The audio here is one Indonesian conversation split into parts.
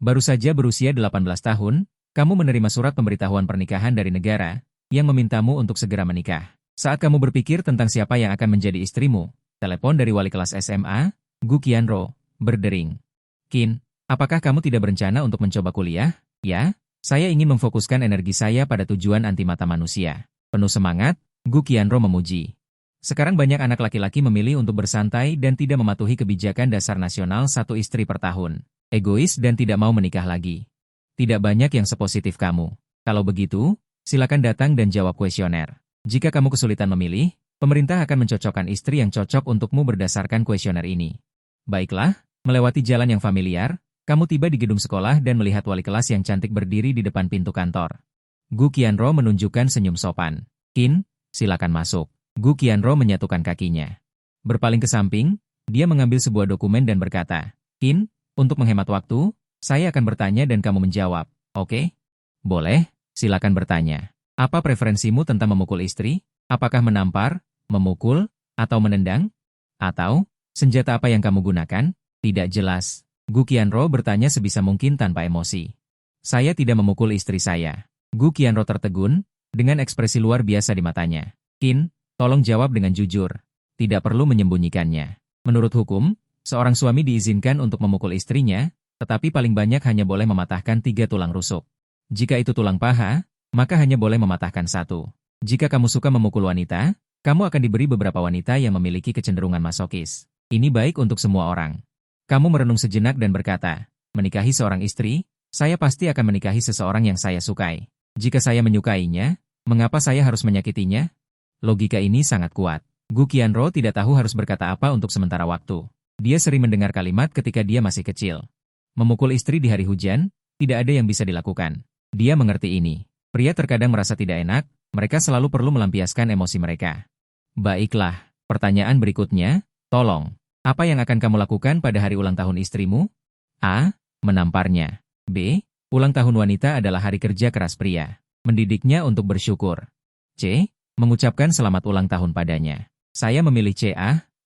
Baru saja berusia 18 tahun, kamu menerima surat pemberitahuan pernikahan dari negara yang memintamu untuk segera menikah. Saat kamu berpikir tentang siapa yang akan menjadi istrimu, telepon dari wali kelas SMA, Gu Qianro, berdering. Qin, apakah kamu tidak berencana untuk mencoba kuliah? Ya, saya ingin memfokuskan energi saya pada tujuan anti mata manusia. Penuh semangat, Gu Qianro memuji. Sekarang banyak anak laki-laki memilih untuk bersantai dan tidak mematuhi kebijakan dasar nasional satu istri per tahun. Egois dan tidak mau menikah lagi. Tidak banyak yang sepositif kamu. Kalau begitu, silakan datang dan jawab kuesioner. Jika kamu kesulitan memilih, pemerintah akan mencocokkan istri yang cocok untukmu berdasarkan kuesioner ini. Baiklah, melewati jalan yang familiar, kamu tiba di gedung sekolah dan melihat wali kelas yang cantik berdiri di depan pintu kantor. Gu Qianro menunjukkan senyum sopan. Qin, silakan masuk. Gu Qianro menyatukan kakinya. Berpaling ke samping, dia mengambil sebuah dokumen dan berkata, Qin, untuk menghemat waktu, saya akan bertanya dan kamu menjawab, oke? Boleh, silakan bertanya. Apa preferensimu tentang memukul istri? Apakah menampar, memukul, atau menendang? Atau, senjata apa yang kamu gunakan? Tidak jelas. Gu Qianro bertanya sebisa mungkin tanpa emosi. Saya tidak memukul istri saya. Gu Qianro tertegun, dengan ekspresi luar biasa di matanya. Qin, tolong jawab dengan jujur. Tidak perlu menyembunyikannya. Menurut hukum, seorang suami diizinkan untuk memukul istrinya, tetapi paling banyak hanya boleh mematahkan 3 tulang rusuk. Jika itu tulang paha, maka hanya boleh mematahkan 1. Jika kamu suka memukul wanita, kamu akan diberi beberapa wanita yang memiliki kecenderungan masokis. Ini baik untuk semua orang. Kamu merenung sejenak dan berkata, menikahi seorang istri, saya pasti akan menikahi seseorang yang saya sukai. Jika saya menyukainya, mengapa saya harus menyakitinya? Logika ini sangat kuat. Gu Qianro tidak tahu harus berkata apa untuk sementara waktu. Dia sering mendengar kalimat ketika dia masih kecil. Memukul istri di hari hujan, tidak ada yang bisa dilakukan. Dia mengerti ini. Pria terkadang merasa tidak enak, mereka selalu perlu melampiaskan emosi mereka. Baiklah, pertanyaan berikutnya, tolong. Apa yang akan kamu lakukan pada hari ulang tahun istrimu? A. Menamparnya. B. Ulang tahun wanita adalah hari kerja keras pria. Mendidiknya untuk bersyukur. C. Mengucapkan selamat ulang tahun padanya. Saya memilih C.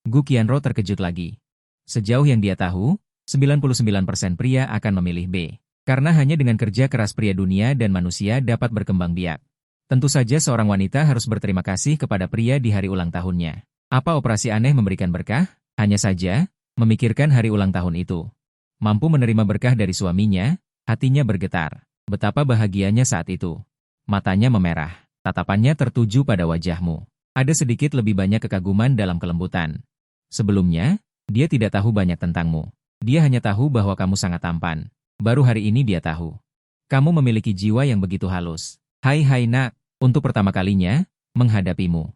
Gu Qianro terkejut lagi. Sejauh yang dia tahu, 99% pria akan memilih B. Karena hanya dengan kerja keras pria dunia dan manusia dapat berkembang biak. Tentu saja seorang wanita harus berterima kasih kepada pria di hari ulang tahunnya. Apa operasi aneh memberikan berkah? Hanya saja, memikirkan hari ulang tahun itu. Mampu menerima berkah dari suaminya, hatinya bergetar. Betapa bahagianya saat itu. Matanya memerah. Tatapannya tertuju pada wajahmu. Ada sedikit lebih banyak kekaguman dalam kelembutan. Sebelumnya, dia tidak tahu banyak tentangmu. Dia hanya tahu bahwa kamu sangat tampan. Baru hari ini dia tahu. Kamu memiliki jiwa yang begitu halus. Hai nak, untuk pertama kalinya, menghadapimu.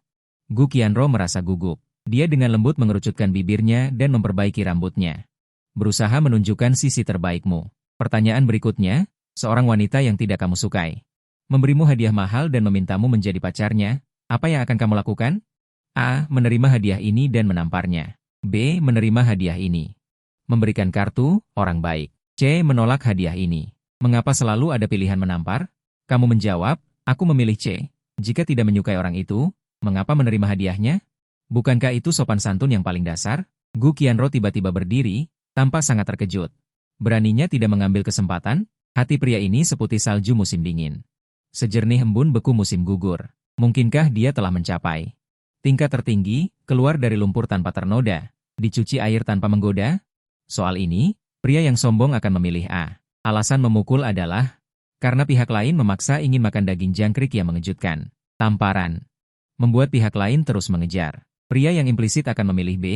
Gu Qianro merasa gugup. Dia dengan lembut mengerucutkan bibirnya dan memperbaiki rambutnya. Berusaha menunjukkan sisi terbaikmu. Pertanyaan berikutnya, seorang wanita yang tidak kamu sukai. Memberimu hadiah mahal dan memintamu menjadi pacarnya, apa yang akan kamu lakukan? A. Menerima hadiah ini dan menamparnya. B. Menerima hadiah ini. Memberikan kartu, orang baik. C. Menolak hadiah ini. Mengapa selalu ada pilihan menampar? Kamu menjawab, aku memilih C. Jika tidak menyukai orang itu, mengapa menerima hadiahnya? Bukankah itu sopan santun yang paling dasar? Gu Qianro tiba-tiba berdiri, tampak sangat terkejut. Beraninya tidak mengambil kesempatan? Hati pria ini seputih salju musim dingin. Sejernih embun beku musim gugur. Mungkinkah dia telah mencapai tingkat tertinggi, keluar dari lumpur tanpa ternoda, dicuci air tanpa menggoda? Soal ini, pria yang sombong akan memilih A. Alasan memukul adalah karena pihak lain memaksa ingin makan daging jangkrik yang mengejutkan. Tamparan membuat pihak lain terus mengejar. Pria yang implisit akan memilih B,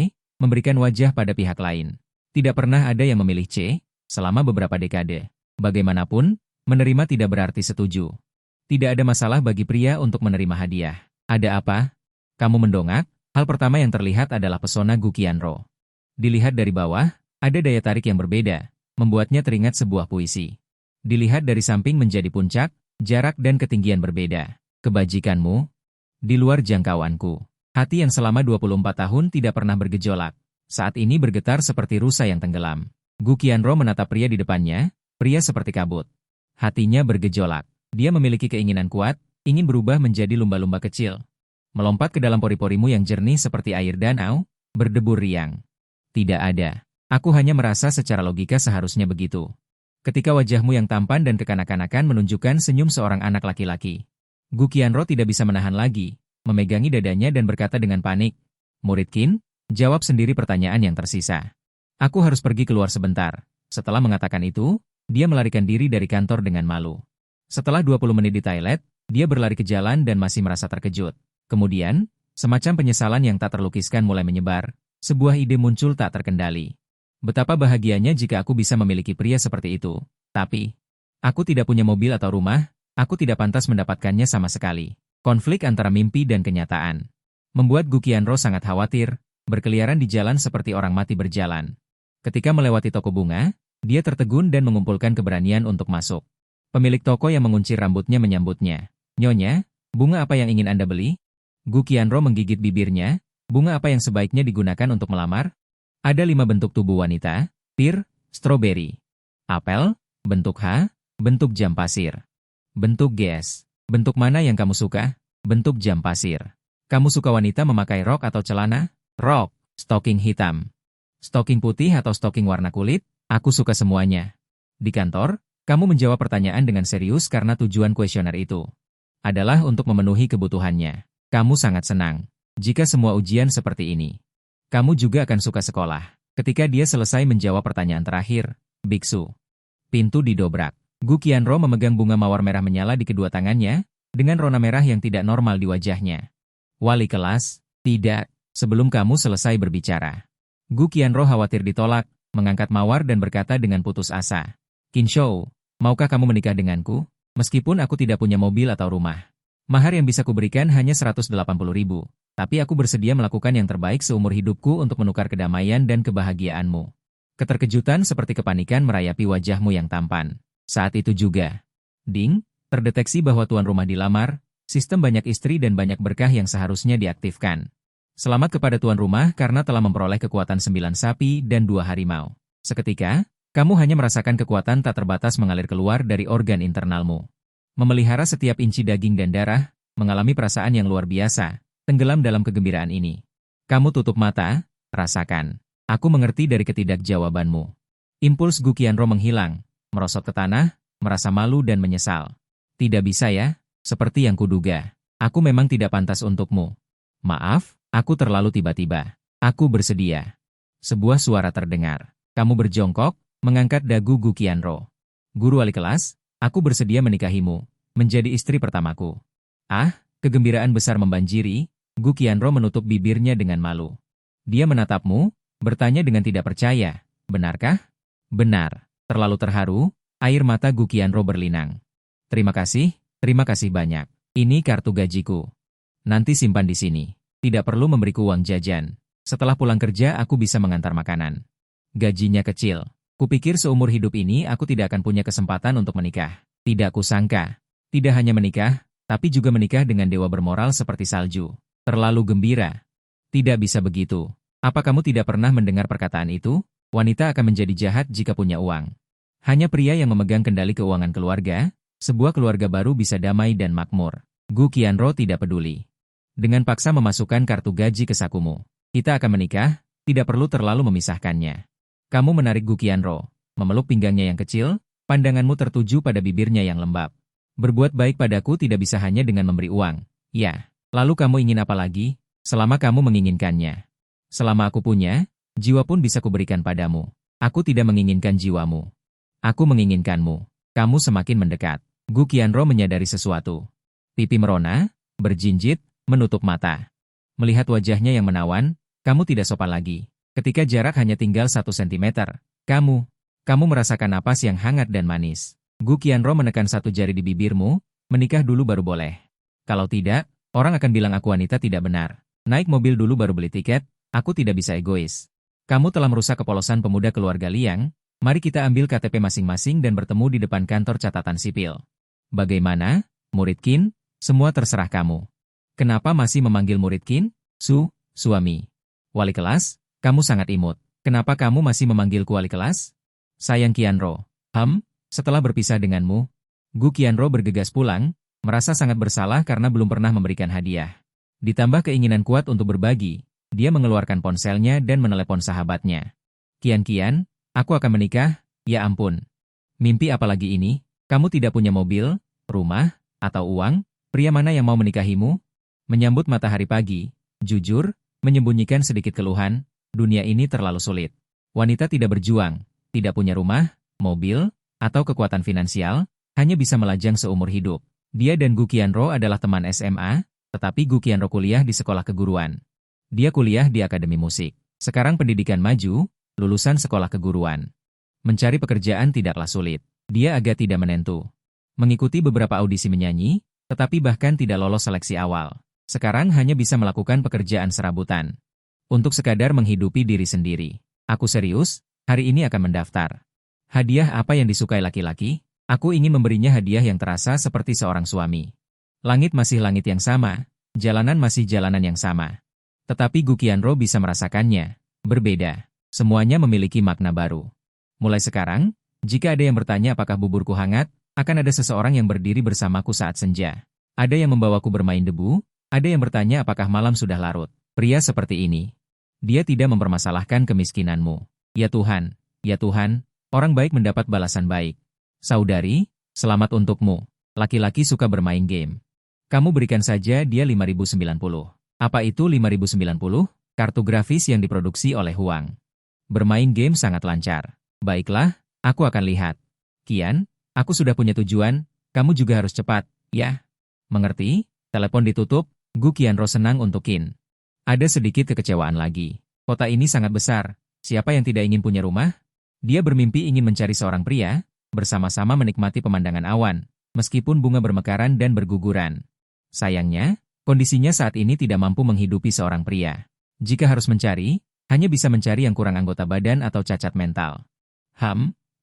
memberikan wajah pada pihak lain. Tidak pernah ada yang memilih C, selama beberapa dekade. Bagaimanapun, menerima tidak berarti setuju. Tidak ada masalah bagi pria untuk menerima hadiah. Ada apa? Kamu mendongak? Hal pertama yang terlihat adalah pesona Gu Qianro. Dilihat dari bawah, ada daya tarik yang berbeda, membuatnya teringat sebuah puisi. Dilihat dari samping menjadi puncak, jarak dan ketinggian berbeda. Kebajikanmu, di luar jangkauanku. Hati yang selama 24 tahun tidak pernah bergejolak, saat ini bergetar seperti rusa yang tenggelam. Gu Qianro menatap pria di depannya, pria seperti kabut. Hatinya bergejolak. Dia memiliki keinginan kuat, ingin berubah menjadi lumba-lumba kecil. Melompat ke dalam pori-porimu yang jernih seperti air danau, berdebur riang. Tidak ada. Aku hanya merasa secara logika seharusnya begitu. Ketika wajahmu yang tampan dan kekanak-kanakan menunjukkan senyum seorang anak laki-laki. Gu Qianro tidak bisa menahan lagi, memegangi dadanya dan berkata dengan panik, "Murid Qin, jawab sendiri pertanyaan yang tersisa. Aku harus pergi keluar sebentar." Setelah mengatakan itu, dia melarikan diri dari kantor dengan malu. Setelah 20 menit di toilet, dia berlari ke jalan dan masih merasa terkejut. Kemudian, semacam penyesalan yang tak terlukiskan mulai menyebar, sebuah ide muncul tak terkendali. Betapa bahagianya jika aku bisa memiliki pria seperti itu. Tapi, aku tidak punya mobil atau rumah, aku tidak pantas mendapatkannya sama sekali. Konflik antara mimpi dan kenyataan membuat Gu Qianro sangat khawatir, berkeliaran di jalan seperti orang mati berjalan. Ketika melewati toko bunga, dia tertegun dan mengumpulkan keberanian untuk masuk. Pemilik toko yang menguncir rambutnya menyambutnya. "Nyonya, bunga apa yang ingin Anda beli?" Gu Qianro menggigit bibirnya. "Bunga apa yang sebaiknya digunakan untuk melamar?" Ada 5 bentuk tubuh wanita: pir, stroberi, apel, bentuk H, bentuk jam pasir, bentuk GS. Bentuk mana yang kamu suka? Bentuk jam pasir. Kamu suka wanita memakai rok atau celana? Rok, stocking hitam, stocking putih atau stocking warna kulit? Aku suka semuanya. Di kantor, kamu menjawab pertanyaan dengan serius karena tujuan kuesioner itu adalah untuk memenuhi kebutuhannya. Kamu sangat senang jika semua ujian seperti ini. Kamu juga akan suka sekolah. Ketika dia selesai menjawab pertanyaan terakhir, biksu. Pintu didobrak. Gu Qianro memegang bunga mawar merah menyala di kedua tangannya, dengan rona merah yang tidak normal di wajahnya. "Wali kelas, tidak, sebelum kamu selesai berbicara." Gu Qianro khawatir ditolak, mengangkat mawar dan berkata dengan putus asa. "Qin Shou, maukah kamu menikah denganku? Meskipun aku tidak punya mobil atau rumah. Mahar yang bisa kuberikan hanya 180.000. Tapi aku bersedia melakukan yang terbaik seumur hidupku untuk menukar kedamaian dan kebahagiaanmu." Keterkejutan seperti kepanikan merayapi wajahmu yang tampan. Saat itu juga, ding, terdeteksi bahwa tuan rumah dilamar, sistem banyak istri dan banyak berkah yang seharusnya diaktifkan. Selamat kepada tuan rumah karena telah memperoleh kekuatan 9 sapi dan 2 harimau. Seketika, kamu hanya merasakan kekuatan tak terbatas mengalir keluar dari organ internalmu. Memelihara setiap inci daging dan darah, mengalami perasaan yang luar biasa. Tenggelam dalam kegembiraan ini. Kamu tutup mata, rasakan. Aku mengerti dari ketidakjawabanmu. Impuls Gu Qianro menghilang, merosot ke tanah, merasa malu dan menyesal. Tidak bisa ya, seperti yang kuduga. Aku memang tidak pantas untukmu. Maaf, aku terlalu tiba-tiba. Aku bersedia. Sebuah suara terdengar. Kamu berjongkok, mengangkat dagu Gu Qianro. "Guru wali kelas, aku bersedia menikahimu, menjadi istri pertamaku." Ah, kegembiraan besar membanjiri. Gu Qianro menutup bibirnya dengan malu. Dia menatapmu, bertanya dengan tidak percaya, "Benarkah?" "Benar." Terlalu terharu, air mata Gu Qianro berlinang. Terima kasih banyak. Ini kartu gajiku. Nanti simpan di sini. Tidak perlu memberiku uang jajan. Setelah pulang kerja aku bisa mengantar makanan." Gajinya kecil. Kupikir seumur hidup ini aku tidak akan punya kesempatan untuk menikah. Tidak kusangka. Tidak hanya menikah, tapi juga menikah dengan dewa bermoral seperti salju. Terlalu gembira. Tidak bisa begitu. Apa kamu tidak pernah mendengar perkataan itu? Wanita akan menjadi jahat jika punya uang. Hanya pria yang memegang kendali keuangan keluarga, sebuah keluarga baru bisa damai dan makmur. Gu Qianro tidak peduli. Dengan paksa memasukkan kartu gaji ke sakumu. Kita akan menikah, tidak perlu terlalu memisahkannya. Kamu menarik Gu Qianro, memeluk pinggangnya yang kecil, pandanganmu tertuju pada bibirnya yang lembab. Berbuat baik padaku tidak bisa hanya dengan memberi uang. Ya. Lalu kamu ingin apa lagi? Selama kamu menginginkannya. Selama aku punya, jiwa pun bisa kuberikan padamu. Aku tidak menginginkan jiwamu. Aku menginginkanmu. Kamu semakin mendekat. Gu Qianro menyadari sesuatu. Pipi merona, berjinjit, menutup mata. Melihat wajahnya yang menawan, kamu tidak sopan lagi. Ketika jarak hanya tinggal 1 sentimeter, kamu merasakan napas yang hangat dan manis. Gu Qianro menekan 1 jari di bibirmu, menikah dulu baru boleh. Kalau tidak, orang akan bilang aku wanita tidak benar. Naik mobil dulu baru beli tiket, aku tidak bisa egois. Kamu telah merusak kepolosan pemuda keluarga Liang, mari kita ambil KTP masing-masing dan bertemu di depan kantor catatan sipil. Bagaimana, murid Qin? Semua terserah kamu. Kenapa masih memanggil murid Qin? Suami. Wali kelas, kamu sangat imut. Kenapa kamu masih memanggilku wali kelas? Sayang Qianro. Setelah berpisah denganmu, Gu Qianro bergegas pulang, merasa sangat bersalah karena belum pernah memberikan hadiah. Ditambah keinginan kuat untuk berbagi, dia mengeluarkan ponselnya dan menelepon sahabatnya. "Kian, aku akan menikah, ya ampun. Mimpi apa lagi ini? Kamu tidak punya mobil, rumah, atau uang? Pria mana yang mau menikahimu? Menyambut matahari pagi, jujur, menyembunyikan sedikit keluhan, dunia ini terlalu sulit. Wanita tidak berjuang, tidak punya rumah, mobil, atau kekuatan finansial, hanya bisa melajang seumur hidup. Dia dan Gu Qianro adalah teman SMA, tetapi Gu Qianro kuliah di sekolah keguruan. Dia kuliah di akademi musik. Sekarang pendidikan maju, lulusan sekolah keguruan. Mencari pekerjaan tidaklah sulit. Dia agak tidak menentu. Mengikuti beberapa audisi menyanyi, tetapi bahkan tidak lolos seleksi awal. Sekarang hanya bisa melakukan pekerjaan serabutan. Untuk sekadar menghidupi diri sendiri. Aku serius, hari ini akan mendaftar. Hadiah apa yang disukai laki-laki? Aku ingin memberinya hadiah yang terasa seperti seorang suami. Langit masih langit yang sama, jalanan masih jalanan yang sama. Tetapi Gu Qianro bisa merasakannya. Berbeda. Semuanya memiliki makna baru. Mulai sekarang, jika ada yang bertanya apakah buburku hangat, akan ada seseorang yang berdiri bersamaku saat senja. Ada yang membawaku bermain debu, ada yang bertanya apakah malam sudah larut. Pria seperti ini. Dia tidak mempermasalahkan kemiskinanmu. Ya Tuhan, orang baik mendapat balasan baik. Saudari, selamat untukmu. Laki-laki suka bermain game. Kamu berikan saja dia 5090. Apa itu 5090? Kartu grafis yang diproduksi oleh Huang. Bermain game sangat lancar. Baiklah, aku akan lihat. Qian, aku sudah punya tujuan, kamu juga harus cepat, ya? Mengerti? Telepon ditutup, Gu Qianro senang untuk Qin. Ada sedikit kekecewaan lagi. Kota ini sangat besar, siapa yang tidak ingin punya rumah? Dia bermimpi ingin mencari seorang pria, bersama-sama menikmati pemandangan awan, meskipun bunga bermekaran dan berguguran. Sayangnya, kondisinya saat ini tidak mampu menghidupi seorang pria. Jika harus mencari, hanya bisa mencari yang kurang anggota badan atau cacat mental.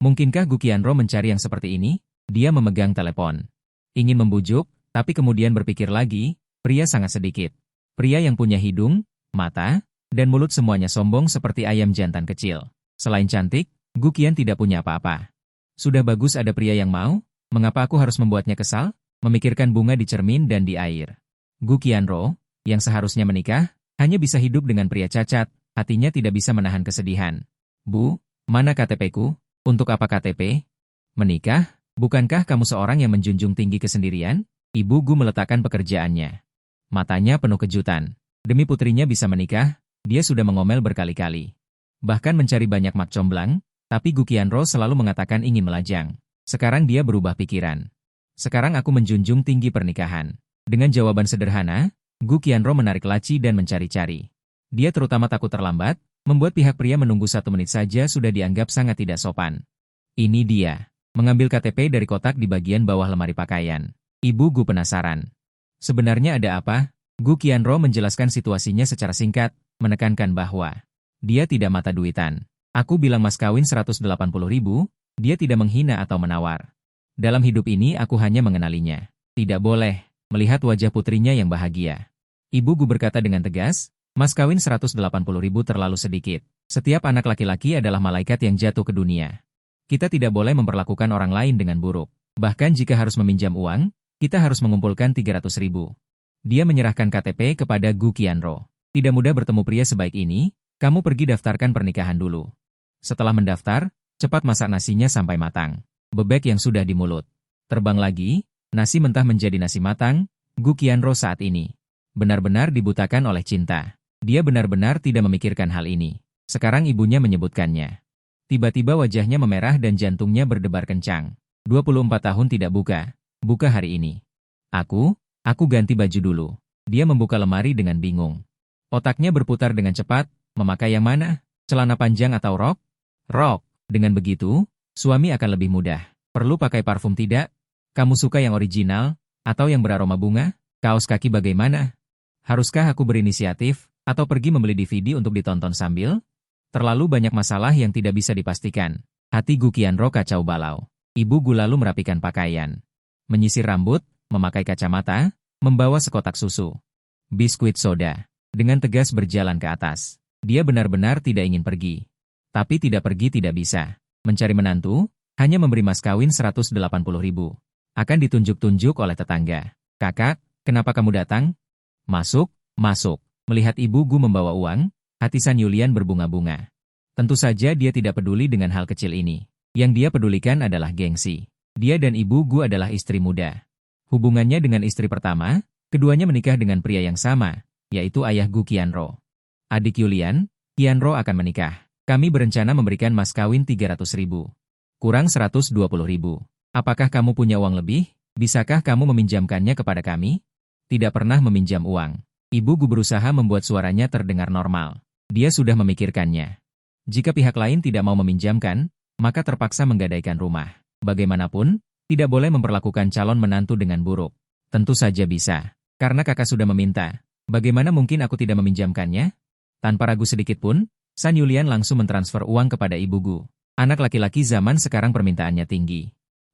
Mungkinkah Gu Qianro mencari yang seperti ini? Dia memegang telepon. Ingin membujuk, tapi kemudian berpikir lagi, pria sangat sedikit. Pria yang punya hidung, mata, dan mulut semuanya sombong seperti ayam jantan kecil. Selain cantik, Gu Qian tidak punya apa-apa. Sudah bagus ada pria yang mau, mengapa aku harus membuatnya kesal? Memikirkan bunga di cermin dan di air. Gu Qianro, yang seharusnya menikah, hanya bisa hidup dengan pria cacat, hatinya tidak bisa menahan kesedihan. Bu, mana KTP-ku? Untuk apa KTP? Menikah? Bukankah kamu seorang yang menjunjung tinggi kesendirian? Ibu Gu meletakkan pekerjaannya. Matanya penuh kejutan. Demi putrinya bisa menikah, dia sudah mengomel berkali-kali. Bahkan mencari banyak mak comblang, tapi Gu Qianro selalu mengatakan ingin melajang. Sekarang dia berubah pikiran. Sekarang aku menjunjung tinggi pernikahan. Dengan jawaban sederhana, Gu Qianro menarik laci dan mencari-cari. Dia terutama takut terlambat, membuat pihak pria menunggu 1 menit saja sudah dianggap sangat tidak sopan. Ini dia. Mengambil KTP dari kotak di bagian bawah lemari pakaian. Ibu Gu penasaran. Sebenarnya ada apa? Gu Qianro menjelaskan situasinya secara singkat, menekankan bahwa dia tidak mata duitan. Aku bilang mas kawin 180.000, dia tidak menghina atau menawar. Dalam hidup ini aku hanya mengenalinya. Tidak boleh melihat wajah putrinya yang bahagia. Ibu Gu berkata dengan tegas, mas kawin 180.000 terlalu sedikit. Setiap anak laki-laki adalah malaikat yang jatuh ke dunia. Kita tidak boleh memperlakukan orang lain dengan buruk. Bahkan jika harus meminjam uang, kita harus mengumpulkan 300.000. Dia menyerahkan KTP kepada Gu Qianro. Tidak mudah bertemu pria sebaik ini, kamu pergi daftarkan pernikahan dulu. Setelah mendaftar, cepat masak nasinya sampai matang. Bebek yang sudah di mulut. Terbang lagi, nasi mentah menjadi nasi matang, Gu Qianro saat ini. Benar-benar dibutakan oleh cinta. Dia benar-benar tidak memikirkan hal ini. Sekarang ibunya menyebutkannya. Tiba-tiba wajahnya memerah dan jantungnya berdebar kencang. 24 tahun tidak buka. Buka hari ini. Aku ganti baju dulu. Dia membuka lemari dengan bingung. Otaknya berputar dengan cepat, memakai yang mana? Celana panjang atau rok? Rok. Dengan begitu, suami akan lebih mudah. Perlu pakai parfum tidak? Kamu suka yang original, atau yang beraroma bunga? Kaos kaki bagaimana? Haruskah aku berinisiatif, atau pergi membeli DVD untuk ditonton sambil? Terlalu banyak masalah yang tidak bisa dipastikan. Hati Gu Qianro kacau balau. Ibu Gu lalu merapikan pakaian. Menyisir rambut, memakai kacamata, membawa sekotak susu. Biskuit soda. Dengan tegas berjalan ke atas. Dia benar-benar tidak ingin pergi. Tapi tidak pergi tidak bisa. Mencari menantu, hanya memberi mas kawin 180.000. Akan ditunjuk-tunjuk oleh tetangga. Kakak, kenapa kamu datang? Masuk, masuk. Melihat ibu Gu membawa uang, hati San Yulian berbunga-bunga. Tentu saja dia tidak peduli dengan hal kecil ini. Yang dia pedulikan adalah gengsi. Dia dan Ibu Gu adalah istri muda. Hubungannya dengan istri pertama, keduanya menikah dengan pria yang sama, yaitu ayah Gu Qianro. Adik Yulian, Qianro akan menikah. Kami berencana memberikan mas kawin 300.000. Kurang 120.000. Apakah kamu punya uang lebih? Bisakah kamu meminjamkannya kepada kami? Tidak pernah meminjam uang. Ibu Gu berusaha membuat suaranya terdengar normal. Dia sudah memikirkannya. Jika pihak lain tidak mau meminjamkan, maka terpaksa menggadaikan rumah. Bagaimanapun, tidak boleh memperlakukan calon menantu dengan buruk. Tentu saja bisa. Karena kakak sudah meminta. Bagaimana mungkin aku tidak meminjamkannya? Tanpa ragu sedikit pun, San Yulian langsung mentransfer uang kepada Ibu Gu. Anak laki-laki zaman sekarang permintaannya tinggi.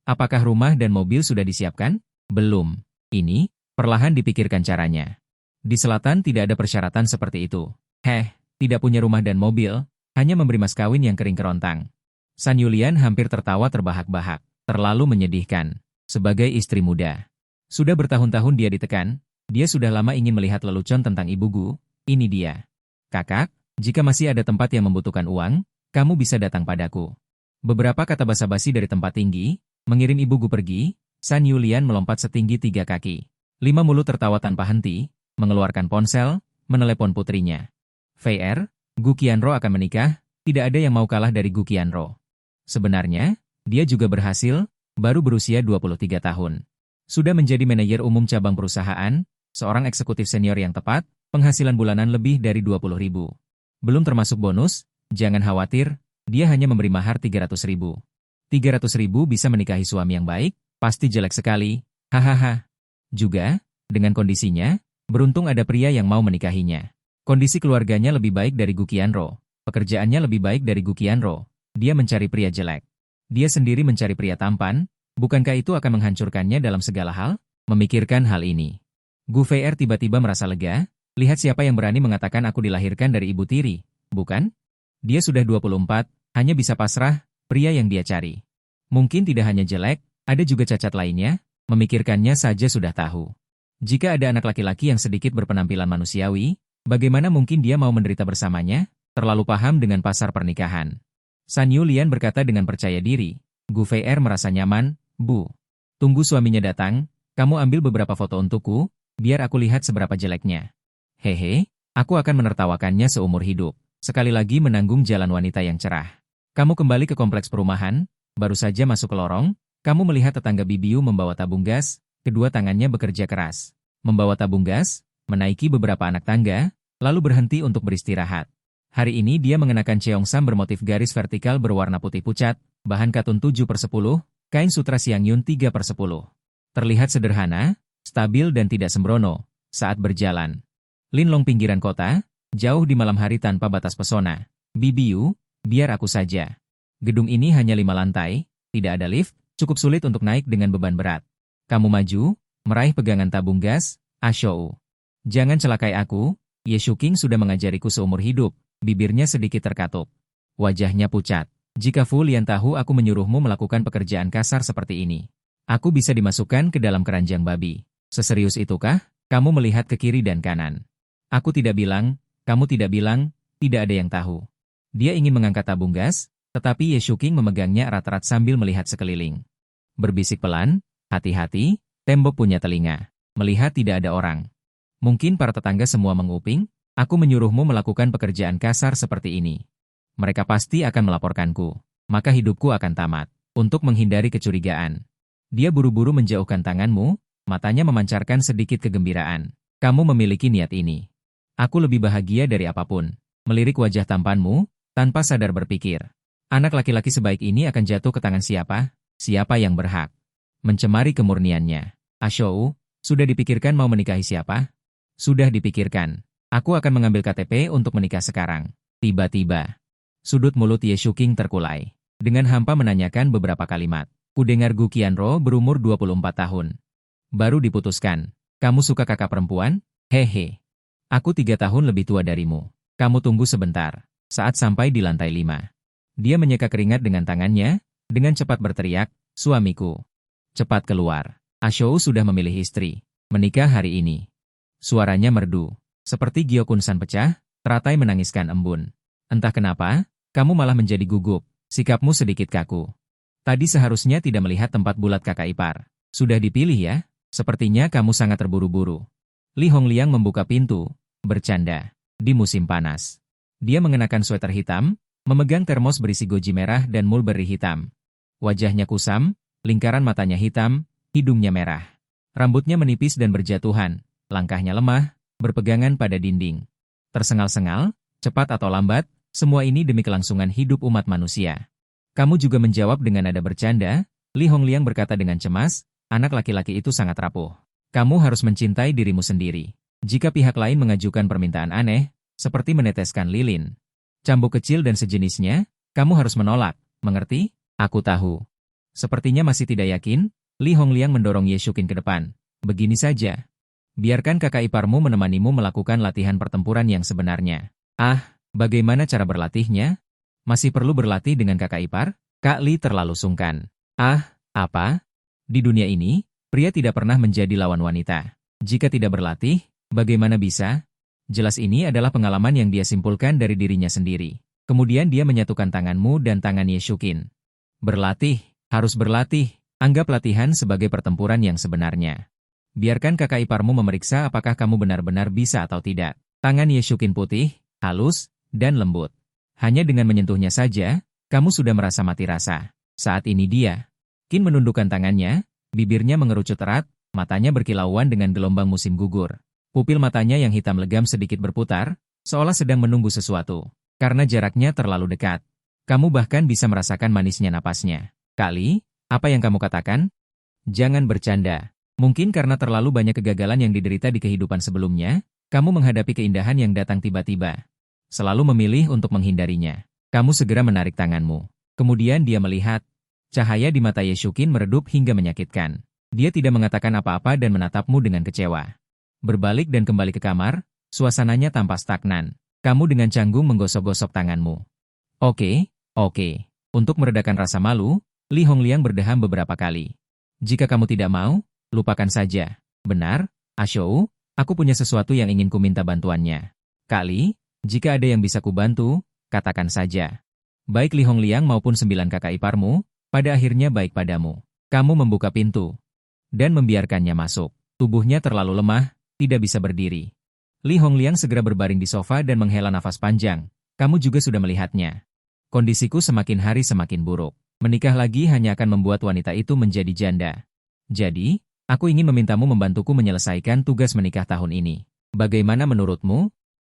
Apakah rumah dan mobil sudah disiapkan? Belum. Ini, perlahan dipikirkan caranya. Di selatan tidak ada persyaratan seperti itu. Tidak punya rumah dan mobil, hanya memberi mas kawin yang kering kerontang. San Yulian hampir tertawa terbahak-bahak. Terlalu menyedihkan. Sebagai istri muda. Sudah bertahun-tahun dia ditekan, dia sudah lama ingin melihat lelucon tentang Ibu Gu. Ini dia. Kakak, jika masih ada tempat yang membutuhkan uang, kamu bisa datang padaku. Beberapa kata basa-basi dari tempat tinggi, mengirim Ibu Gu pergi. San Yulian melompat setinggi 3 kaki. 5 mulut tertawa tanpa henti, mengeluarkan ponsel, menelepon putrinya. VR, Gu Qianro akan menikah, tidak ada yang mau kalah dari Gu Qianro. Sebenarnya, dia juga berhasil, baru berusia 23 tahun. Sudah menjadi manajer umum cabang perusahaan, seorang eksekutif senior yang tepat, penghasilan bulanan lebih dari 20.000. Belum termasuk bonus, jangan khawatir, dia hanya memberi mahar 300.000. 300.000 bisa menikahi suami yang baik, pasti jelek sekali, hahaha. Juga, dengan kondisinya, beruntung ada pria yang mau menikahinya. Kondisi keluarganya lebih baik dari Gu Qianro, pekerjaannya lebih baik dari Gu Qianro, dia mencari pria jelek. Dia sendiri mencari pria tampan, bukankah itu akan menghancurkannya dalam segala hal? Memikirkan hal ini. Gu VR tiba-tiba merasa lega, lihat siapa yang berani mengatakan aku dilahirkan dari ibu tiri, bukan? Dia sudah 24, hanya bisa pasrah, pria yang dia cari. Mungkin tidak hanya jelek, ada juga cacat lainnya, memikirkannya saja sudah tahu. Jika ada anak laki-laki yang sedikit berpenampilan manusiawi, bagaimana mungkin dia mau menderita bersamanya? Terlalu paham dengan pasar pernikahan. San Yulian berkata dengan percaya diri. Gu VR merasa nyaman, Bu. Tunggu suaminya datang, kamu ambil beberapa foto untukku, biar aku lihat seberapa jeleknya. Hehe, aku akan menertawakannya seumur hidup. Sekali lagi menanggung jalan wanita yang cerah. Kamu kembali ke kompleks perumahan, baru saja masuk ke lorong, kamu melihat tetangga Bibiu membawa tabung gas, kedua tangannya bekerja keras. Membawa tabung gas, menaiki beberapa anak tangga, lalu berhenti untuk beristirahat. Hari ini dia mengenakan cheongsam bermotif garis vertikal berwarna putih pucat, bahan katun 7/10, kain sutra Xiangyun 3/10. Terlihat sederhana, stabil dan tidak sembrono saat berjalan. Linlong pinggiran kota, jauh di malam hari tanpa batas pesona. Bibiu, biar aku saja. Gedung ini hanya 5 lantai, tidak ada lift, cukup sulit untuk naik dengan beban berat. Kamu maju, meraih pegangan tabung gas, Ashou. Jangan celakai aku, Ye Shuking sudah mengajariku seumur hidup, bibirnya sedikit terkatup. Wajahnya pucat. Jika Fu Lian tahu aku menyuruhmu melakukan pekerjaan kasar seperti ini, aku bisa dimasukkan ke dalam keranjang babi. Seserius itukah? Kamu melihat ke kiri dan kanan. Aku tidak bilang, kamu tidak bilang, tidak ada yang tahu. Dia ingin mengangkat tabung gas, tetapi Ye Shuking memegangnya erat-erat sambil melihat sekeliling. Berbisik pelan, hati-hati, tembok punya telinga. Melihat tidak ada orang. Mungkin para tetangga semua menguping, aku menyuruhmu melakukan pekerjaan kasar seperti ini. Mereka pasti akan melaporkanku, maka hidupku akan tamat. Untuk menghindari kecurigaan. Dia buru-buru menjauhkan tanganmu, matanya memancarkan sedikit kegembiraan. Kamu memiliki niat ini. Aku lebih bahagia dari apapun. Melirik wajah tampanmu, tanpa sadar berpikir. Anak laki-laki sebaik ini akan jatuh ke tangan siapa? Siapa yang berhak? Mencemari kemurniannya. Ashou, sudah dipikirkan mau menikahi siapa? Sudah dipikirkan. Aku akan mengambil KTP untuk menikah sekarang. Tiba-tiba. Sudut mulut Ye Shuking terkulai. Dengan hampa menanyakan beberapa kalimat. Kudengar Gu Qianro berumur 24 tahun. Baru diputuskan. Kamu suka kakak perempuan? Hehe. Aku 3 tahun lebih tua darimu. Kamu tunggu sebentar. Saat sampai di lantai 5. Dia menyeka keringat dengan tangannya, dengan cepat berteriak, suamiku. Cepat keluar. Ashou sudah memilih istri. Menikah hari ini. Suaranya merdu. Seperti Gyokun-san pecah, teratai menangiskan embun. Entah kenapa, kamu malah menjadi gugup. Sikapmu sedikit kaku. Tadi seharusnya tidak melihat tempat bulat kakak ipar. Sudah dipilih ya? Sepertinya kamu sangat terburu-buru. Li Hongliang membuka pintu, bercanda. Di musim panas. Dia mengenakan sweater hitam, memegang termos berisi goji merah dan mulberry hitam. Wajahnya kusam, lingkaran matanya hitam, hidungnya merah. Rambutnya menipis dan berjatuhan, langkahnya lemah, berpegangan pada dinding. Tersengal-sengal, cepat atau lambat, semua ini demi kelangsungan hidup umat manusia. Kamu juga menjawab dengan nada bercanda, Li Hongliang berkata dengan cemas, anak laki-laki itu sangat rapuh. Kamu harus mencintai dirimu sendiri. Jika pihak lain mengajukan permintaan aneh, seperti meneteskan lilin, cambuk kecil dan sejenisnya, kamu harus menolak, mengerti? Aku tahu. Sepertinya masih tidak yakin, Li Hongliang mendorong Ye Shuqin ke depan. Begini saja. Biarkan kakak iparmu menemanimu melakukan latihan pertempuran yang sebenarnya. Ah, bagaimana cara berlatihnya? Masih perlu berlatih dengan kakak ipar? Kak Li terlalu sungkan. Ah, apa? Di dunia ini, pria tidak pernah menjadi lawan wanita. Jika tidak berlatih, bagaimana bisa? Jelas ini adalah pengalaman yang dia simpulkan dari dirinya sendiri. Kemudian dia menyatukan tanganmu dan tangan Ye Shuqin. Berlatih, harus berlatih. Anggap latihan sebagai pertempuran yang sebenarnya. Biarkan kakak iparmu memeriksa apakah kamu benar-benar bisa atau tidak. Tangan Ye Shuqin putih, halus, dan lembut. Hanya dengan menyentuhnya saja, kamu sudah merasa mati rasa. Saat ini dia, Qin menundukkan tangannya, bibirnya mengerucut erat, matanya berkilauan dengan gelombang musim gugur. Pupil matanya yang hitam legam sedikit berputar, seolah sedang menunggu sesuatu. Karena jaraknya terlalu dekat. Kamu bahkan bisa merasakan manisnya napasnya. Kak Li, apa yang kamu katakan? Jangan bercanda. Mungkin karena terlalu banyak kegagalan yang diderita di kehidupan sebelumnya, kamu menghadapi keindahan yang datang tiba-tiba. Selalu memilih untuk menghindarinya. Kamu segera menarik tanganmu. Kemudian dia melihat. Cahaya di mata Ye Shuqin meredup hingga menyakitkan. Dia tidak mengatakan apa-apa dan menatapmu dengan kecewa. Berbalik dan kembali ke kamar, suasananya tampak stagnan. Kamu dengan canggung menggosok-gosok tanganmu. Oke. Untuk meredakan rasa malu, Li Hongliang berdeham beberapa kali. Jika kamu tidak mau, lupakan saja. Benar, Ashou, aku punya sesuatu yang ingin ku minta bantuannya. Kak Li, jika ada yang bisa kubantu, katakan saja. Baik Li Hongliang maupun 9 kakak iparmu, pada akhirnya baik padamu. Kamu membuka pintu dan membiarkannya masuk. Tubuhnya terlalu lemah, tidak bisa berdiri. Li Hongliang segera berbaring di sofa dan menghela nafas panjang. Kamu juga sudah melihatnya. Kondisiku semakin hari semakin buruk. Menikah lagi hanya akan membuat wanita itu menjadi janda. Jadi, aku ingin memintamu membantuku menyelesaikan tugas menikah tahun ini. Bagaimana menurutmu?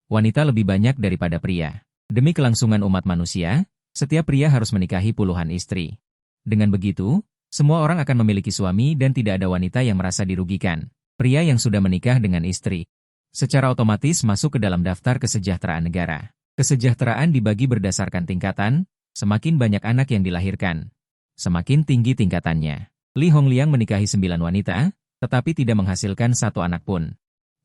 Wanita lebih banyak daripada pria. Demi kelangsungan umat manusia, setiap pria harus menikahi puluhan istri. Dengan begitu, semua orang akan memiliki suami dan tidak ada wanita yang merasa dirugikan. Pria yang sudah menikah dengan istri secara otomatis masuk ke dalam daftar kesejahteraan negara. Kesejahteraan dibagi berdasarkan tingkatan, semakin banyak anak yang dilahirkan, semakin tinggi tingkatannya. Li Hongliang menikahi 9 wanita, tetapi tidak menghasilkan satu anak pun.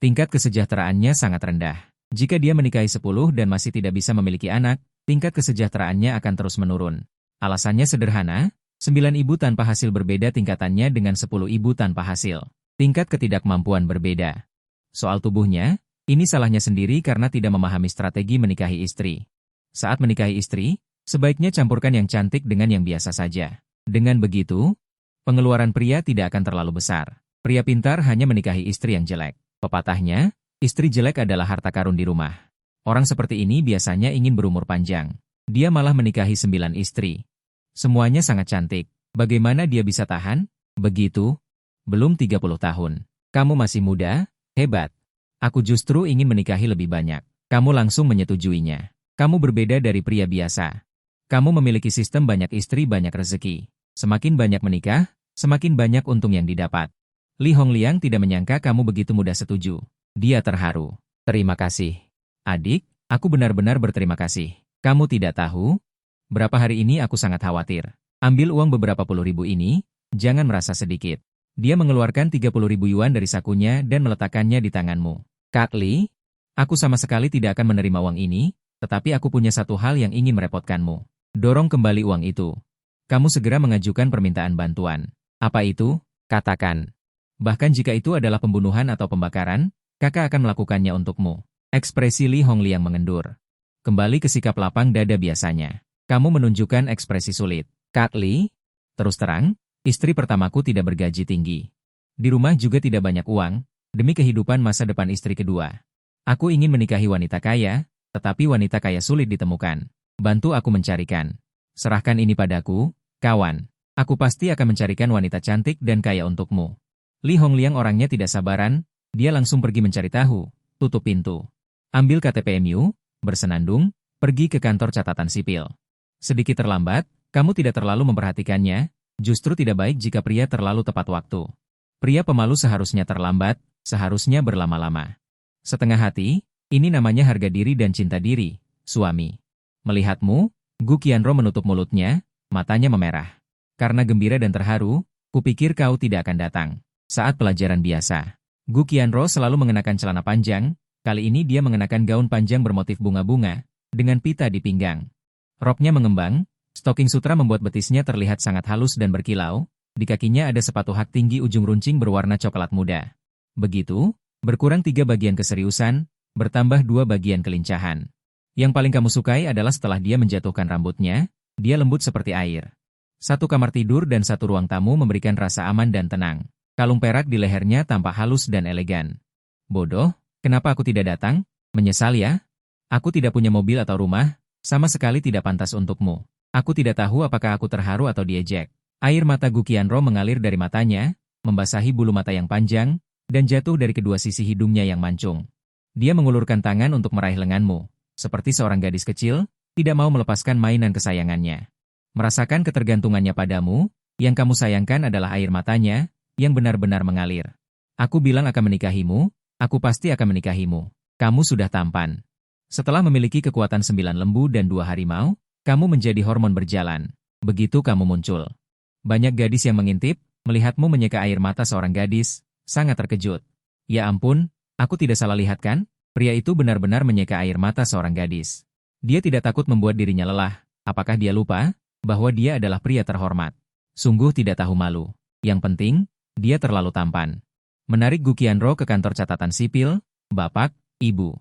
Tingkat kesejahteraannya sangat rendah. Jika dia menikahi 10 dan masih tidak bisa memiliki anak, tingkat kesejahteraannya akan terus menurun. Alasannya sederhana, 9 ibu tanpa hasil berbeda tingkatannya dengan 10 ibu tanpa hasil. Tingkat ketidakmampuan berbeda. Soal tubuhnya, ini salahnya sendiri karena tidak memahami strategi menikahi istri. Saat menikahi istri, sebaiknya campurkan yang cantik dengan yang biasa saja. Dengan begitu, pengeluaran pria tidak akan terlalu besar. Pria pintar hanya menikahi istri yang jelek. Pepatahnya, istri jelek adalah harta karun di rumah. Orang seperti ini biasanya ingin berumur panjang. Dia malah menikahi 9 istri. Semuanya sangat cantik. Bagaimana dia bisa tahan? Begitu? Belum 30 tahun. Kamu masih muda, hebat. Aku justru ingin menikahi lebih banyak. Kamu langsung menyetujuinya. Kamu berbeda dari pria biasa. Kamu memiliki sistem banyak istri banyak rezeki. Semakin banyak menikah, semakin banyak untung yang didapat. Li Hongliang tidak menyangka kamu begitu mudah setuju. Dia terharu. Terima kasih. Adik, aku benar-benar berterima kasih. Kamu tidak tahu? Berapa hari ini aku sangat khawatir. Ambil uang beberapa puluh ribu ini, jangan merasa sedikit. Dia mengeluarkan 30.000 yuan dari sakunya dan meletakkannya di tanganmu. Kak Li, aku sama sekali tidak akan menerima uang ini, tetapi aku punya satu hal yang ingin merepotkanmu. Dorong kembali uang itu. Kamu segera mengajukan permintaan bantuan. Apa itu? Katakan. Bahkan jika itu adalah pembunuhan atau pembakaran, kakak akan melakukannya untukmu. Ekspresi Li Hongliang mengendur. Kembali ke sikap lapang dada biasanya. Kamu menunjukkan ekspresi sulit. Kak Li, Terus terang, istri pertamaku tidak bergaji tinggi. Di rumah juga tidak banyak uang, demi kehidupan masa depan istri kedua. Aku ingin menikahi wanita kaya, tetapi wanita kaya sulit ditemukan. Bantu aku mencarikan. Serahkan ini padaku, kawan. Aku pasti akan mencarikan wanita cantik dan kaya untukmu. Li Hongliang orangnya tidak sabaran, dia langsung pergi mencari tahu, tutup pintu. Ambil KTP-mu, bersenandung, pergi ke kantor catatan sipil. Sedikit terlambat, kamu tidak terlalu memperhatikannya, justru tidak baik jika pria terlalu tepat waktu. Pria pemalu seharusnya terlambat, seharusnya berlama-lama. Setengah hati, ini namanya harga diri dan cinta diri, suami. Melihatmu, Gu Qianro menutup mulutnya, matanya memerah. Karena gembira dan terharu, kupikir kau tidak akan datang. Saat pelajaran biasa, Gu Qianro selalu mengenakan celana panjang, kali ini dia mengenakan gaun panjang bermotif bunga-bunga, dengan pita di pinggang. Roknya mengembang, stoking sutra membuat betisnya terlihat sangat halus dan berkilau, di kakinya ada sepatu hak tinggi ujung runcing berwarna coklat muda. Begitu, berkurang 3 bagian keseriusan, bertambah 2 bagian kelincahan. Yang paling kamu sukai adalah setelah dia menjatuhkan rambutnya, dia lembut seperti air. Satu kamar tidur dan satu ruang tamu memberikan rasa aman dan tenang. Kalung perak di lehernya tampak halus dan elegan. Bodoh, kenapa aku tidak datang? Menyesal ya? Aku tidak punya mobil atau rumah, sama sekali tidak pantas untukmu. Aku tidak tahu apakah aku terharu atau diejek. Air mata Gu Qianro mengalir dari matanya, membasahi bulu mata yang panjang, dan jatuh dari kedua sisi hidungnya yang mancung. Dia mengulurkan tangan untuk meraih lenganmu, seperti seorang gadis kecil, tidak mau melepaskan mainan kesayangannya. Merasakan ketergantungannya padamu, yang kamu sayangkan adalah air matanya, yang benar-benar mengalir. Aku bilang akan menikahimu, aku pasti akan menikahimu. Kamu sudah tampan. Setelah memiliki kekuatan 9 lembu dan 2 harimau, kamu menjadi hormon berjalan. Begitu kamu muncul. Banyak gadis yang mengintip, melihatmu menyeka air mata seorang gadis, sangat terkejut. Ya ampun, aku tidak salah lihat kan? Pria itu benar-benar menyeka air mata seorang gadis. Dia tidak takut membuat dirinya lelah. Apakah dia lupa bahwa dia adalah pria terhormat? Sungguh tidak tahu malu. Yang penting, dia terlalu tampan. Menarik Gu Qianro ke kantor catatan sipil, Bapak, Ibu.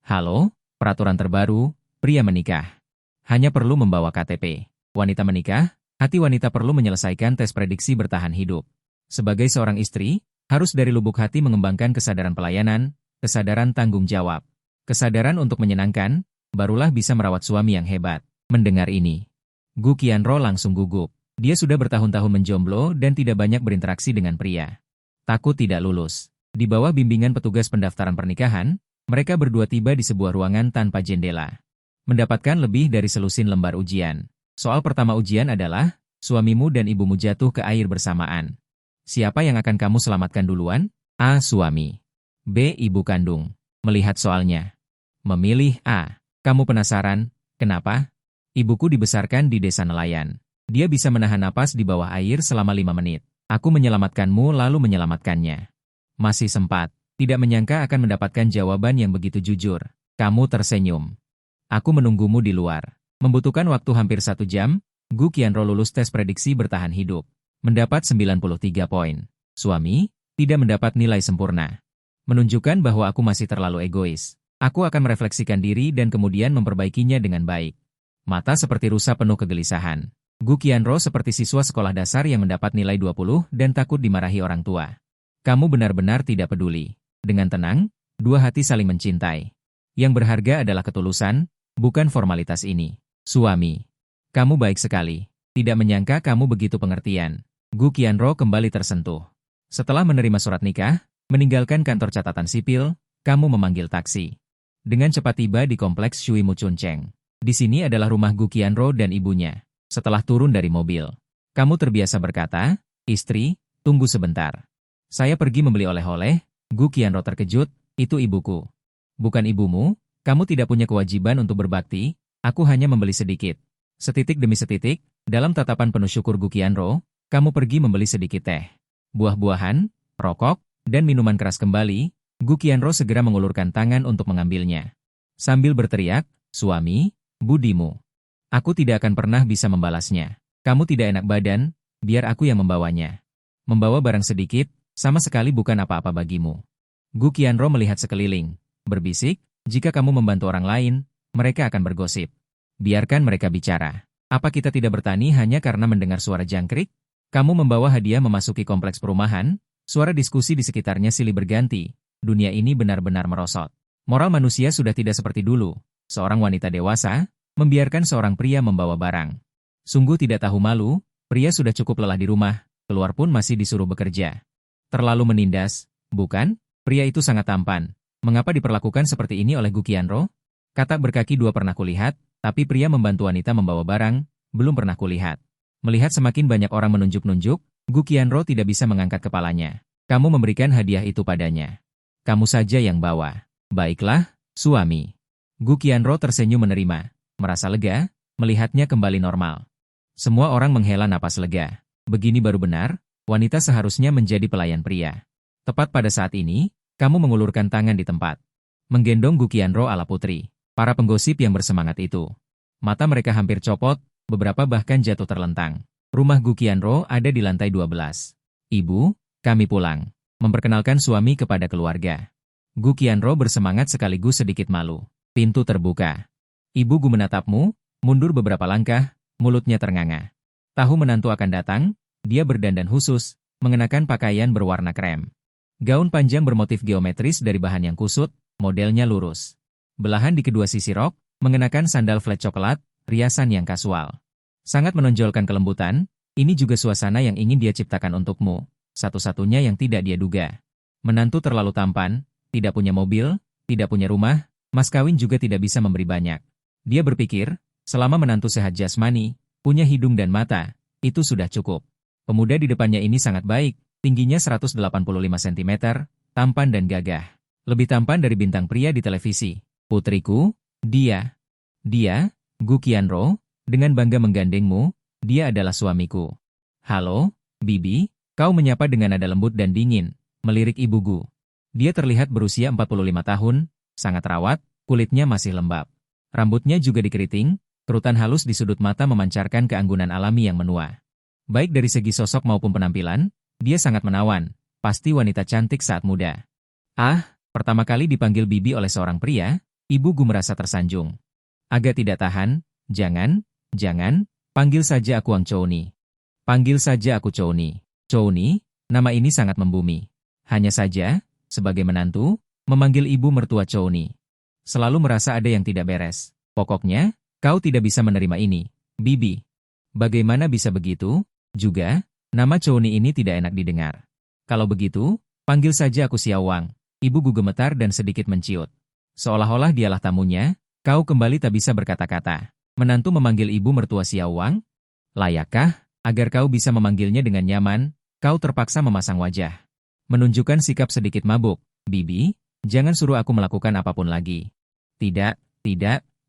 Halo, peraturan terbaru, pria menikah. Hanya perlu membawa KTP. Wanita menikah, hati wanita perlu menyelesaikan tes prediksi bertahan hidup. Sebagai seorang istri, harus dari lubuk hati mengembangkan kesadaran pelayanan, kesadaran tanggung jawab, kesadaran untuk menyenangkan, barulah bisa merawat suami yang hebat. Mendengar ini, Gu Qianro langsung gugup. Dia sudah bertahun-tahun menjomblo dan tidak banyak berinteraksi dengan pria. Takut tidak lulus. Di bawah bimbingan petugas pendaftaran pernikahan, mereka berdua tiba di sebuah ruangan tanpa jendela. Mendapatkan lebih dari selusin lembar ujian. Soal pertama ujian adalah, suamimu dan ibumu jatuh ke air bersamaan. Siapa yang akan kamu selamatkan duluan? A. Suami. B. Ibu kandung. Melihat soalnya. Memilih A. Kamu penasaran, kenapa? Ibuku dibesarkan di desa nelayan. Dia bisa menahan napas di bawah air selama 5 menit. Aku menyelamatkanmu lalu menyelamatkannya. Masih sempat. Tidak menyangka akan mendapatkan jawaban yang begitu jujur. Kamu tersenyum. Aku menunggumu di luar. Membutuhkan waktu hampir 1 jam, Gu Qianro lulus tes prediksi bertahan hidup. Mendapat 93 poin. Suami, tidak mendapat nilai sempurna. Menunjukkan bahwa aku masih terlalu egois. Aku akan merefleksikan diri dan kemudian memperbaikinya dengan baik. Mata seperti rusa penuh kegelisahan. Gu Qianro seperti siswa sekolah dasar yang mendapat nilai 20 dan takut dimarahi orang tua. Kamu benar-benar tidak peduli. Dengan tenang, dua hati saling mencintai. Yang berharga adalah ketulusan, bukan formalitas ini. Suami, kamu baik sekali. Tidak menyangka kamu begitu pengertian. Gu Qianro kembali tersentuh. Setelah menerima surat nikah, meninggalkan kantor catatan sipil, kamu memanggil taksi. Dengan cepat tiba di kompleks Shui Mu Chun Cheng. Di sini adalah rumah Gu Qianro dan ibunya. Setelah turun dari mobil, kamu terbiasa berkata, istri, tunggu sebentar. Saya pergi membeli oleh-oleh. Gu Qianro terkejut, itu ibuku. Bukan ibumu, kamu tidak punya kewajiban untuk berbakti, aku hanya membeli sedikit. Setitik demi setitik, dalam tatapan penuh syukur Gu Qianro, kamu pergi membeli sedikit teh, buah-buahan, rokok, dan minuman keras kembali. Gu Qianro segera mengulurkan tangan untuk mengambilnya. Sambil berteriak, suami, budimu. Aku tidak akan pernah bisa membalasnya. Kamu tidak enak badan, biar aku yang membawanya. Membawa barang sedikit, sama sekali bukan apa-apa bagimu. Gu Qianro melihat sekeliling, berbisik, jika kamu membantu orang lain, mereka akan bergosip. Biarkan mereka bicara. Apa kita tidak bertani hanya karena mendengar suara jangkrik? Kamu membawa hadiah memasuki kompleks perumahan, suara diskusi di sekitarnya silih berganti. Dunia ini benar-benar merosot. Moral manusia sudah tidak seperti dulu. Seorang wanita dewasa, membiarkan seorang pria membawa barang. Sungguh tidak tahu malu, pria sudah cukup lelah di rumah, keluar pun masih disuruh bekerja. Terlalu menindas, bukan? Pria itu sangat tampan. Mengapa diperlakukan seperti ini oleh Gu Qianro? Katak berkaki dua pernah kulihat, tapi pria membantu wanita membawa barang, belum pernah kulihat. Melihat semakin banyak orang menunjuk-nunjuk, Gu Qianro tidak bisa mengangkat kepalanya. Kamu memberikan hadiah itu padanya. Kamu saja yang bawa. Baiklah, suami. Gu Qianro tersenyum menerima, merasa lega, melihatnya kembali normal. Semua orang menghela napas lega. Begini baru benar, wanita seharusnya menjadi pelayan pria. Tepat pada saat ini, kamu mengulurkan tangan di tempat. Menggendong Gu Qianro ala putri. Para penggosip yang bersemangat itu. Mata mereka hampir copot, beberapa bahkan jatuh terlentang. Rumah Gu Qianro ada di lantai 12. Ibu, kami pulang. Memperkenalkan suami kepada keluarga. Gu Qianro bersemangat sekaligus sedikit malu. Pintu terbuka. Ibu Gu menatapmu, mundur beberapa langkah, mulutnya ternganga. Tahu menantu akan datang, dia berdandan khusus, mengenakan pakaian berwarna krem. Gaun panjang bermotif geometris dari bahan yang kusut, modelnya lurus. Belahan di kedua sisi rok, mengenakan sandal flat coklat, riasan yang kasual. Sangat menonjolkan kelembutan, ini juga suasana yang ingin dia ciptakan untukmu, satu-satunya yang tidak dia duga. Menantu terlalu tampan, tidak punya mobil, tidak punya rumah, mas kawin juga tidak bisa memberi banyak. Dia berpikir, selama menantu sehat jasmani, punya hidung dan mata, itu sudah cukup. Pemuda di depannya ini sangat baik, tingginya 185 cm, tampan dan gagah. Lebih tampan dari bintang pria di televisi. Putriku, dia, Gu Qianro, dengan bangga menggandengmu, dia adalah suamiku. Halo, Bibi, kau menyapa dengan nada lembut dan dingin, melirik Ibu Gu. Dia terlihat berusia 45 tahun, sangat rawat, kulitnya masih lembab. Rambutnya juga dikeriting, kerutan halus di sudut mata memancarkan keanggunan alami yang menua. Baik dari segi sosok maupun penampilan, dia sangat menawan, pasti wanita cantik saat muda. Ah, pertama kali dipanggil Bibi oleh seorang pria, Ibu Gu merasa tersanjung. Agak tidak tahan, jangan, panggil saja aku Ang Chouni. Panggil saja aku Chouni. Chouni, nama ini sangat membumi. Hanya saja, sebagai menantu, memanggil ibu mertua Chouni. Selalu merasa ada yang tidak beres. Pokoknya, kau tidak bisa menerima ini, Bibi. Bagaimana bisa begitu? Juga, nama Chouni ini tidak enak didengar. Kalau begitu, panggil saja aku Xiao Wang. Ibu Gu gemetar dan sedikit menciut. Seolah-olah dialah tamunya, kau kembali tak bisa berkata-kata. Menantu memanggil ibu mertua Xiao Wang? Layakkah, agar kau bisa memanggilnya dengan nyaman, kau terpaksa memasang wajah. Menunjukkan sikap sedikit mabuk. Bibi, jangan suruh aku melakukan apapun lagi. Tidak,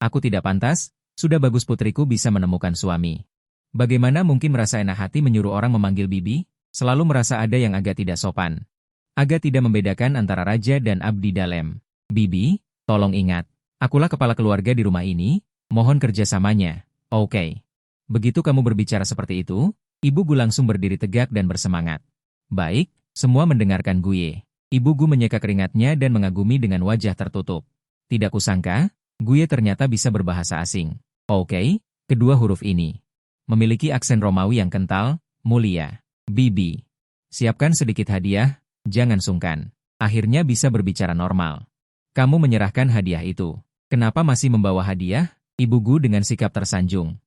aku tidak pantas, sudah bagus putriku bisa menemukan suami. Bagaimana mungkin merasa enak hati menyuruh orang memanggil Bibi? Selalu merasa ada yang agak tidak sopan. Agak tidak membedakan antara raja dan abdi dalam. Bibi, tolong ingat, akulah kepala keluarga di rumah ini, mohon kerjasamanya, oke. Begitu kamu berbicara seperti itu, Ibu Gu langsung berdiri tegak dan bersemangat. Baik, semua mendengarkan Guye. Ibu Gu menyeka keringatnya dan mengagumi dengan wajah tertutup. Tidak kusangka, Guye ternyata bisa berbahasa asing. Oke, kedua huruf ini. Memiliki aksen Romawi yang kental, mulia. Bibi. Siapkan sedikit hadiah, jangan sungkan. Akhirnya bisa berbicara normal. Kamu menyerahkan hadiah itu. Kenapa masih membawa hadiah? Ibu Gu dengan sikap tersanjung.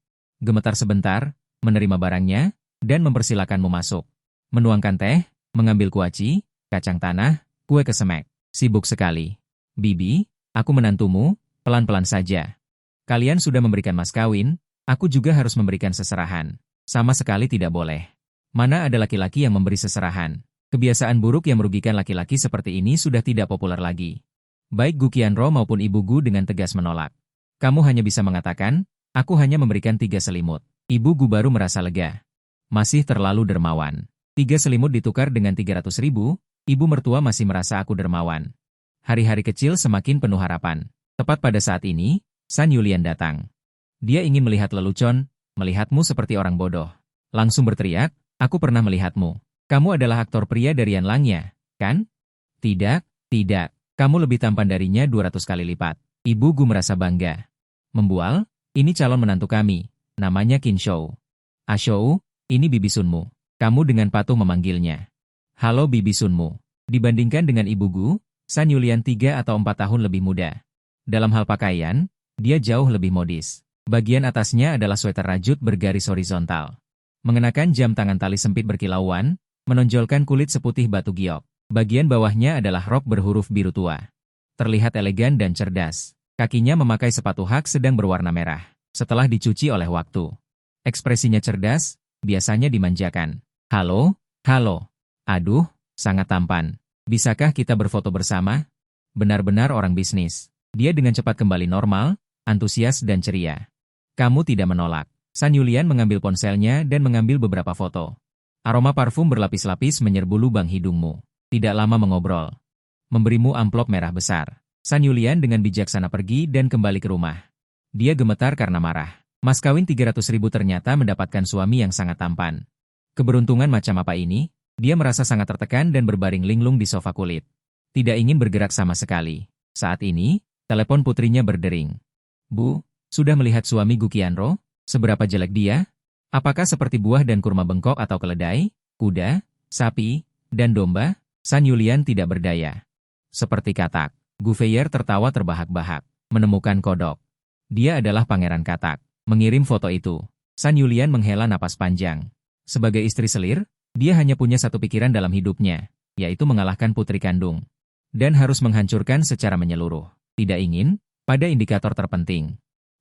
Gemetar sebentar, menerima barangnya, dan mempersilakanmu masuk. Menuangkan teh, mengambil kuaci, kacang tanah, kue kesemek. Sibuk sekali. Bibi, aku menantumu, pelan-pelan saja. Kalian sudah memberikan mas kawin, aku juga harus memberikan seserahan. Sama sekali tidak boleh. Mana ada laki-laki yang memberi seserahan? Kebiasaan buruk yang merugikan laki-laki seperti ini sudah tidak populer lagi. Baik Gu Qianro maupun Ibu Gu dengan tegas menolak. Kamu hanya bisa mengatakan, aku hanya memberikan 3 selimut. Ibu Gu baru merasa lega. Masih terlalu dermawan. 3 selimut ditukar dengan 300.000, ibu mertua masih merasa aku dermawan. Hari-hari kecil semakin penuh harapan. Tepat pada saat ini, San Yulian datang. Dia ingin melihat lelucon, melihatmu seperti orang bodoh. Langsung berteriak, aku pernah melihatmu. Kamu adalah aktor pria dari Yan Langnya, kan? Tidak, kamu lebih tampan darinya 200 kali lipat. Ibu Gu merasa bangga. Membual, ini calon menantu kami, Namanya Qin Shou. Shou, ini bibi Sunmu. Kamu dengan patuh memanggilnya. Halo bibi Sunmu. Dibandingkan dengan ibu Gu, San Yulian 3 atau 4 tahun lebih muda. Dalam hal pakaian, dia jauh lebih modis. Bagian atasnya adalah sweater rajut bergaris horizontal. Mengenakan jam tangan tali sempit berkilauan, menonjolkan kulit seputih batu giok. Bagian bawahnya adalah rok berhuruf biru tua. Terlihat elegan dan cerdas. Kakinya memakai sepatu hak sedang berwarna merah. Setelah dicuci oleh waktu. Ekspresinya cerdas, biasanya dimanjakan. Halo, halo. Aduh, sangat tampan. Bisakah kita berfoto bersama? Benar-benar orang bisnis. Dia dengan cepat kembali normal, antusias dan ceria. Kamu tidak menolak. San Yulian mengambil ponselnya dan mengambil beberapa foto. Aroma parfum berlapis-lapis menyerbu lubang hidungmu. Tidak lama mengobrol. Memberimu amplop merah besar. San Yulian dengan bijaksana pergi dan kembali ke rumah. Dia gemetar karena marah. Mas kawin 300.000 ternyata mendapatkan suami yang sangat tampan. Keberuntungan macam apa ini? Dia merasa sangat tertekan dan berbaring linglung di sofa kulit. Tidak ingin bergerak sama sekali. Saat ini, telepon putrinya berdering. Bu, sudah melihat suami Gu Qianro? Seberapa jelek dia? Apakah seperti buah dan kurma bengkok atau keledai, kuda, sapi, dan domba? San Yulian tidak berdaya. Seperti katak, Gu Feier tertawa terbahak-bahak, menemukan kodok. Dia adalah pangeran katak. Mengirim foto itu. San Yulian menghela napas panjang. Sebagai istri selir, dia hanya punya satu pikiran dalam hidupnya, yaitu mengalahkan putri kandung. Dan harus menghancurkan secara menyeluruh. Tidak ingin, pada indikator terpenting.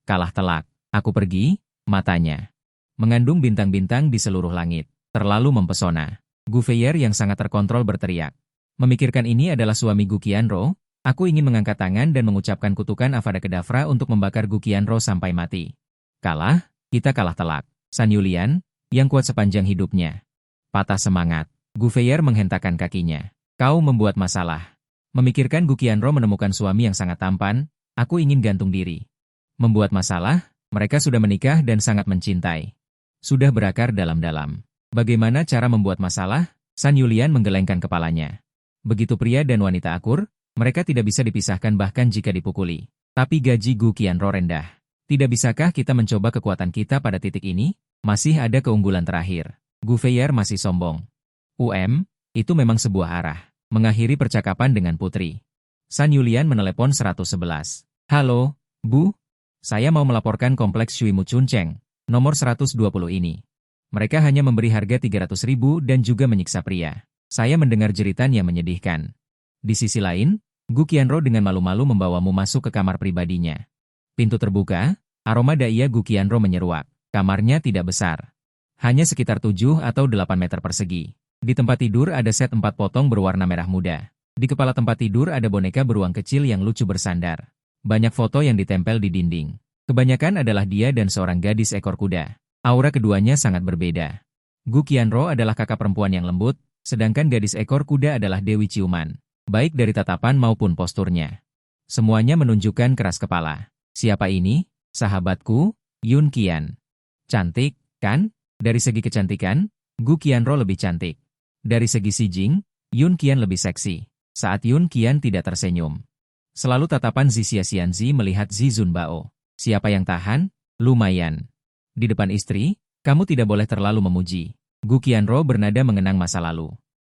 Kalah telak, aku pergi, matanya. Mengandung bintang-bintang di seluruh langit. Terlalu mempesona. Gu Feier yang sangat terkontrol berteriak. Memikirkan ini adalah suami Gu Qianro, aku ingin mengangkat tangan dan mengucapkan kutukan Avada Kedavra untuk membakar Gu Qianro sampai mati. Kalah, kita kalah telak. San Yulian, yang kuat sepanjang hidupnya. Patah semangat. Gu Feier menghentakkan kakinya. Kau membuat masalah. Memikirkan Gu Qianro menemukan suami yang sangat tampan, aku ingin gantung diri. Membuat masalah, mereka sudah menikah dan sangat mencintai. Sudah berakar dalam-dalam. Bagaimana cara membuat masalah? San Yulian menggelengkan kepalanya. Begitu pria dan wanita akur, mereka tidak bisa dipisahkan bahkan jika dipukuli. Tapi gaji Gu Qianro rendah. Tidak bisakah kita mencoba kekuatan kita pada titik ini? Masih ada keunggulan terakhir. Gu Feier masih sombong. Itu memang sebuah arah. Mengakhiri percakapan dengan putri. San Yulian menelepon 111. Halo, Bu. Saya mau melaporkan kompleks Shui Mu Chun Cheng, nomor 120 ini. Mereka hanya memberi harga 300.000 dan juga menyiksa pria. Saya mendengar jeritan yang menyedihkan. Di sisi lain, Gu Qianro dengan malu-malu membawamu masuk ke kamar pribadinya. Pintu terbuka, aroma daya Gu Qianro menyeruak. Kamarnya tidak besar. Hanya sekitar 7 atau 8 meter persegi. Di tempat tidur ada set 4 potong berwarna merah muda. Di kepala tempat tidur ada boneka beruang kecil yang lucu bersandar. Banyak foto yang ditempel di dinding. Kebanyakan adalah dia dan seorang gadis ekor kuda. Aura keduanya sangat berbeda. Gu Qianro adalah kakak perempuan yang lembut, sedangkan gadis ekor kuda adalah Dewi Ciuman. Baik dari tatapan maupun posturnya. Semuanya menunjukkan keras kepala. Siapa ini? Sahabatku, Yun Qian. Cantik, kan? Dari segi kecantikan, Gu Qianro lebih cantik. Dari segi sijing, Yun Qian lebih seksi. Saat Yun Qian tidak tersenyum. Selalu tatapan Zi Xiaxianzi melihat Zi Zunbao. Siapa yang tahan? Lumayan. Di depan istri, kamu tidak boleh terlalu memuji. Gu Qianro bernada mengenang masa lalu.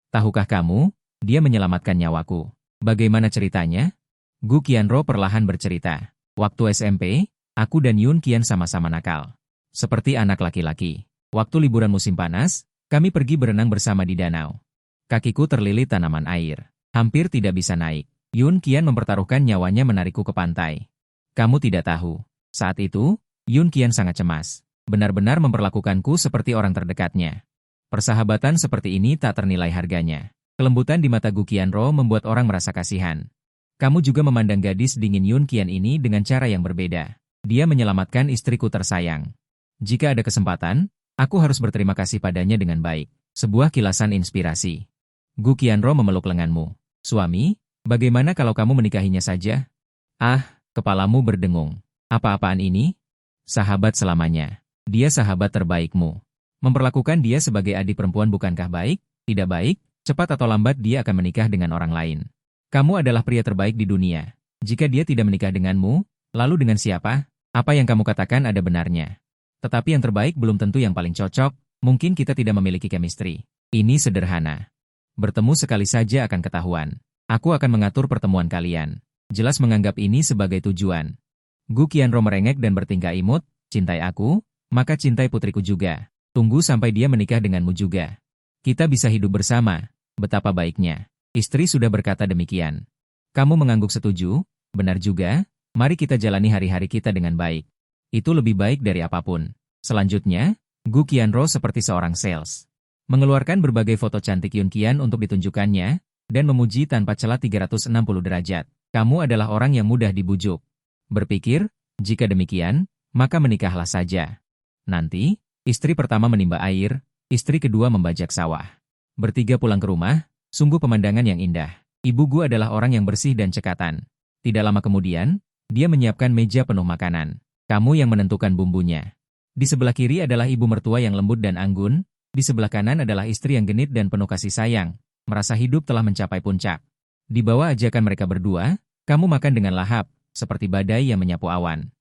Tahukah kamu, dia menyelamatkan nyawaku. Bagaimana ceritanya? Gu Qianro perlahan bercerita. Waktu SMP, aku dan Yun Qian sama-sama nakal. Seperti anak laki-laki. Waktu liburan musim panas, kami pergi berenang bersama di danau. Kakiku terlilit tanaman air. Hampir tidak bisa naik. Yun Qian mempertaruhkan nyawanya menarikku ke pantai. Kamu tidak tahu. Saat itu, Yun Qian sangat cemas. Benar-benar memperlakukanku seperti orang terdekatnya. Persahabatan seperti ini tak ternilai harganya. Kelembutan di mata Gu Qianro membuat orang merasa kasihan. Kamu juga memandang gadis dingin Yun Qian ini dengan cara yang berbeda. Dia menyelamatkan istriku tersayang. Jika ada kesempatan, aku harus berterima kasih padanya dengan baik. Sebuah kilasan inspirasi. Gu Qianro memeluk lenganmu. Suami, bagaimana kalau kamu menikahinya saja? Ah, kepalamu berdengung. Apa-apaan ini? Sahabat selamanya. Dia sahabat terbaikmu. Memperlakukan dia sebagai adik perempuan bukankah baik? Tidak baik, cepat atau lambat dia akan menikah dengan orang lain. Kamu adalah pria terbaik di dunia. Jika dia tidak menikah denganmu, lalu dengan siapa? Apa yang kamu katakan ada benarnya. Tetapi yang terbaik belum tentu yang paling cocok, mungkin kita tidak memiliki chemistry. Ini sederhana. Bertemu sekali saja akan ketahuan. Aku akan mengatur pertemuan kalian. Jelas menganggap ini sebagai tujuan. Gu Qianro merengek dan bertingkah imut, cintai aku, maka cintai putriku juga. Tunggu sampai dia menikah denganmu juga. Kita bisa hidup bersama, betapa baiknya. Istri sudah berkata demikian. Kamu mengangguk setuju, benar juga, mari kita jalani hari-hari kita dengan baik. Itu lebih baik dari apapun. Selanjutnya, Gu Qianro seperti seorang sales. Mengeluarkan berbagai foto cantik Yun Qian untuk ditunjukkannya, dan memuji tanpa celah 360 derajat. Kamu adalah orang yang mudah dibujuk. Berpikir, jika demikian, maka menikahlah saja. Nanti, istri pertama menimba air, istri kedua membajak sawah. Bertiga pulang ke rumah, sungguh pemandangan yang indah. Ibu Gu adalah orang yang bersih dan cekatan. Tidak lama kemudian, dia menyiapkan meja penuh makanan. Kamu yang menentukan bumbunya. Di sebelah kiri adalah ibu mertua yang lembut dan anggun, di sebelah kanan adalah istri yang genit dan penuh kasih sayang, merasa hidup telah mencapai puncak. Di bawah ajakan mereka berdua, kamu makan dengan lahap, seperti badai yang menyapu awan.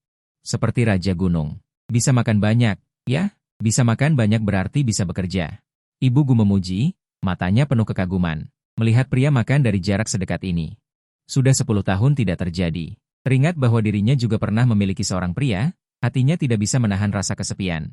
Seperti raja gunung. Bisa makan banyak, ya? Bisa makan banyak berarti bisa bekerja. Ibu Gu memuji, matanya penuh kekaguman. Melihat pria makan dari jarak sedekat ini. Sudah 10 tahun tidak terjadi. Teringat bahwa dirinya juga pernah memiliki seorang pria, hatinya tidak bisa menahan rasa kesepian.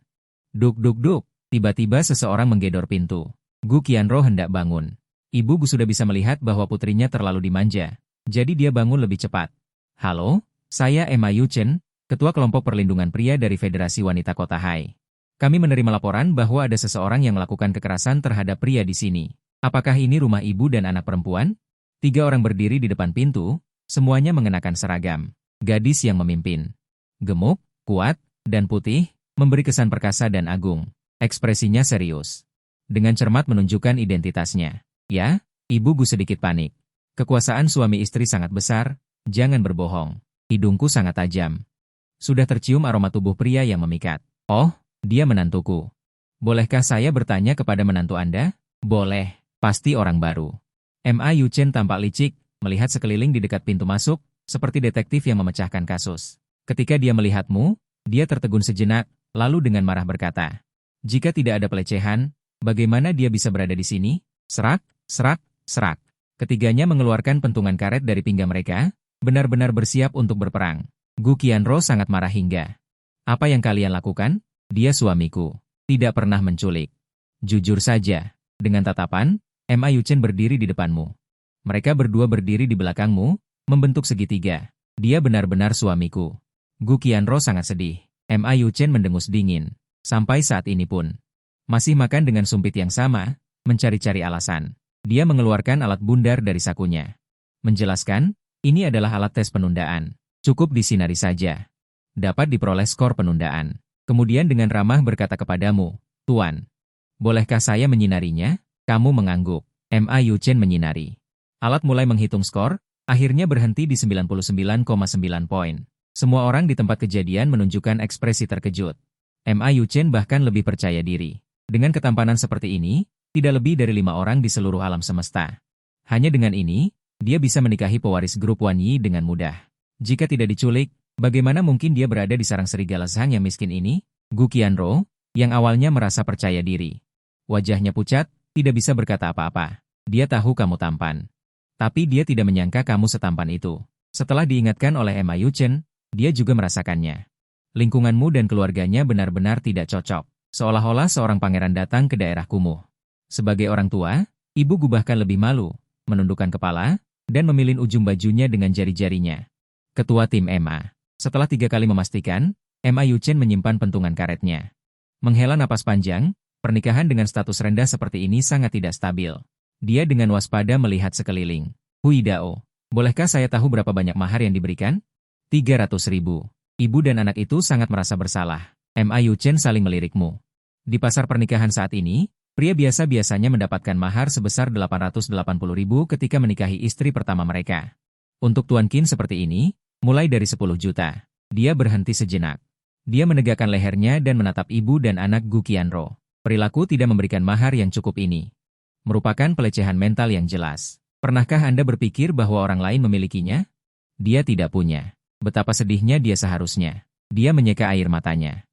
Duk duk duk, tiba-tiba seseorang menggedor pintu. Gu Qianro hendak bangun. Ibu Gu sudah bisa melihat bahwa putrinya terlalu dimanja, jadi dia bangun lebih cepat. Halo, saya Emma Yu Chen, Ketua Kelompok Perlindungan Pria dari Federasi Wanita Kota Hai. Kami menerima laporan bahwa ada seseorang yang melakukan kekerasan terhadap pria di sini. Apakah ini rumah ibu dan anak perempuan? 3 orang berdiri di depan pintu, semuanya mengenakan seragam. Gadis yang memimpin. Gemuk, kuat, dan putih, memberi kesan perkasa dan agung. Ekspresinya serius. Dengan cermat menunjukkan identitasnya. Ya, Ibu Gu sedikit panik. Kekuasaan suami istri sangat besar, jangan berbohong. Hidungku sangat tajam. Sudah tercium aroma tubuh pria yang memikat. Oh, dia menantuku. Bolehkah saya bertanya kepada menantu Anda? Boleh. Pasti orang baru. Ma Yu Chen tampak licik, melihat sekeliling di dekat pintu masuk, seperti detektif yang memecahkan kasus. Ketika dia melihatmu, dia tertegun sejenak, lalu dengan marah berkata, jika tidak ada pelecehan, bagaimana dia bisa berada di sini? Serak, serak, serak. Ketiganya mengeluarkan pentungan karet dari pinggang mereka, benar-benar bersiap untuk berperang. Gu Qianro sangat marah hingga. Apa yang kalian lakukan? Dia suamiku. Tidak pernah menculik. Jujur saja. Dengan tatapan, Ma Yu Chen berdiri di depanmu. Mereka berdua berdiri di belakangmu, membentuk segitiga. Dia benar-benar suamiku. Gu Qianro sangat sedih. Ma Yu Chen mendengus dingin. Sampai saat ini pun. Masih makan dengan sumpit yang sama, mencari-cari alasan. Dia mengeluarkan alat bundar dari sakunya. Menjelaskan, ini adalah alat tes penundaan. Cukup disinari saja. Dapat diperoleh skor penundaan. Kemudian dengan ramah berkata kepadamu, Tuan, bolehkah saya menyinarinya? Kamu mengangguk. Ma Yu Chen menyinari. Alat mulai menghitung skor, akhirnya berhenti di 99,9 poin. Semua orang di tempat kejadian menunjukkan ekspresi terkejut. Ma Yu Chen bahkan lebih percaya diri. Dengan ketampanan seperti ini, tidak lebih dari 5 orang di seluruh alam semesta. Hanya dengan ini, dia bisa menikahi pewaris grup Wan Yi dengan mudah. Jika tidak diculik, bagaimana mungkin dia berada di sarang serigala Zhang yang miskin ini? Gu Qianro, yang awalnya merasa percaya diri. Wajahnya pucat, tidak bisa berkata apa-apa. Dia tahu kamu tampan. Tapi dia tidak menyangka kamu setampan itu. Setelah diingatkan oleh Ma Yu Chen, dia juga merasakannya. Lingkunganmu dan keluarganya benar-benar tidak cocok. Seolah-olah seorang pangeran datang ke daerah kumuh. Sebagai orang tua, Ibu Gu bahkan lebih malu, menundukkan kepala, dan memilin ujung bajunya dengan jari-jarinya. Ketua tim Emma. Setelah 3 kali memastikan, Ma Yu Chen menyimpan pentungan karetnya. Menghela napas panjang, pernikahan dengan status rendah seperti ini sangat tidak stabil. Dia dengan waspada melihat sekeliling. Hui Dao, bolehkah saya tahu berapa banyak mahar yang diberikan? 300.000. Ibu dan anak itu sangat merasa bersalah. Ma Yu Chen saling melirikmu. Di pasar pernikahan saat ini, pria biasa biasanya mendapatkan mahar sebesar 880.000 ketika menikahi istri pertama mereka. Untuk Tuan Qin seperti ini, mulai dari 10 juta. Dia berhenti sejenak. Dia menegakkan lehernya dan menatap ibu dan anak Gu Qianro. Perilaku tidak memberikan mahar yang cukup ini. Merupakan pelecehan mental yang jelas. Pernahkah Anda berpikir bahwa orang lain memilikinya? Dia tidak punya. Betapa sedihnya dia seharusnya. Dia menyeka air matanya.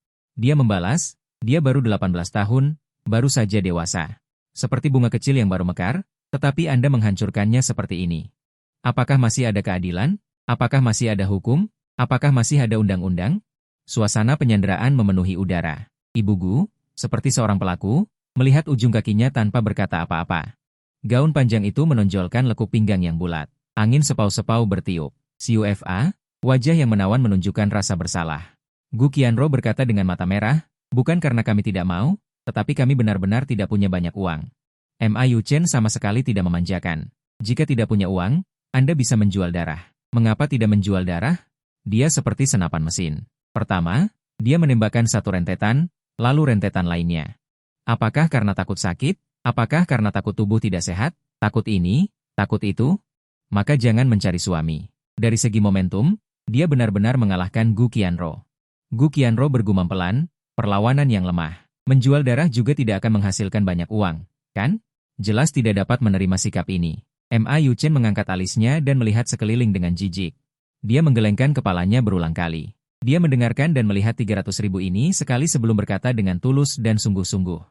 Dia membalas, dia baru 18 tahun, baru saja dewasa. Seperti bunga kecil yang baru mekar, tetapi Anda menghancurkannya seperti ini. Apakah masih ada keadilan? Apakah masih ada hukum? Apakah masih ada undang-undang? Suasana penyanderaan memenuhi udara. Ibu Gu, seperti seorang pelaku, melihat ujung kakinya tanpa berkata apa-apa. Gaun panjang itu menonjolkan lekuk pinggang yang bulat. Angin sepau-sepau bertiup. CUFA, wajah yang menawan menunjukkan rasa bersalah. Gu Qianro berkata dengan mata merah, bukan karena kami tidak mau, tetapi kami benar-benar tidak punya banyak uang. Ma Yuchen sama sekali tidak memanjakan. Jika tidak punya uang, Anda bisa menjual darah. Mengapa tidak menjual darah? Dia seperti senapan mesin. Pertama, dia menembakkan satu rentetan, lalu rentetan lainnya. Apakah karena takut sakit? Apakah karena takut tubuh tidak sehat? Takut ini? Takut itu? Maka jangan mencari suami. Dari segi momentum, dia benar-benar mengalahkan Gu Qianro. Gu Qianro bergumam pelan, perlawanan yang lemah. Menjual darah juga tidak akan menghasilkan banyak uang, kan? Jelas tidak dapat menerima sikap ini. Ma Yuchen mengangkat alisnya dan melihat sekeliling dengan jijik. Dia menggelengkan kepalanya berulang kali. Dia mendengarkan dan melihat 300.000 ini sekali sebelum berkata dengan tulus dan sungguh-sungguh.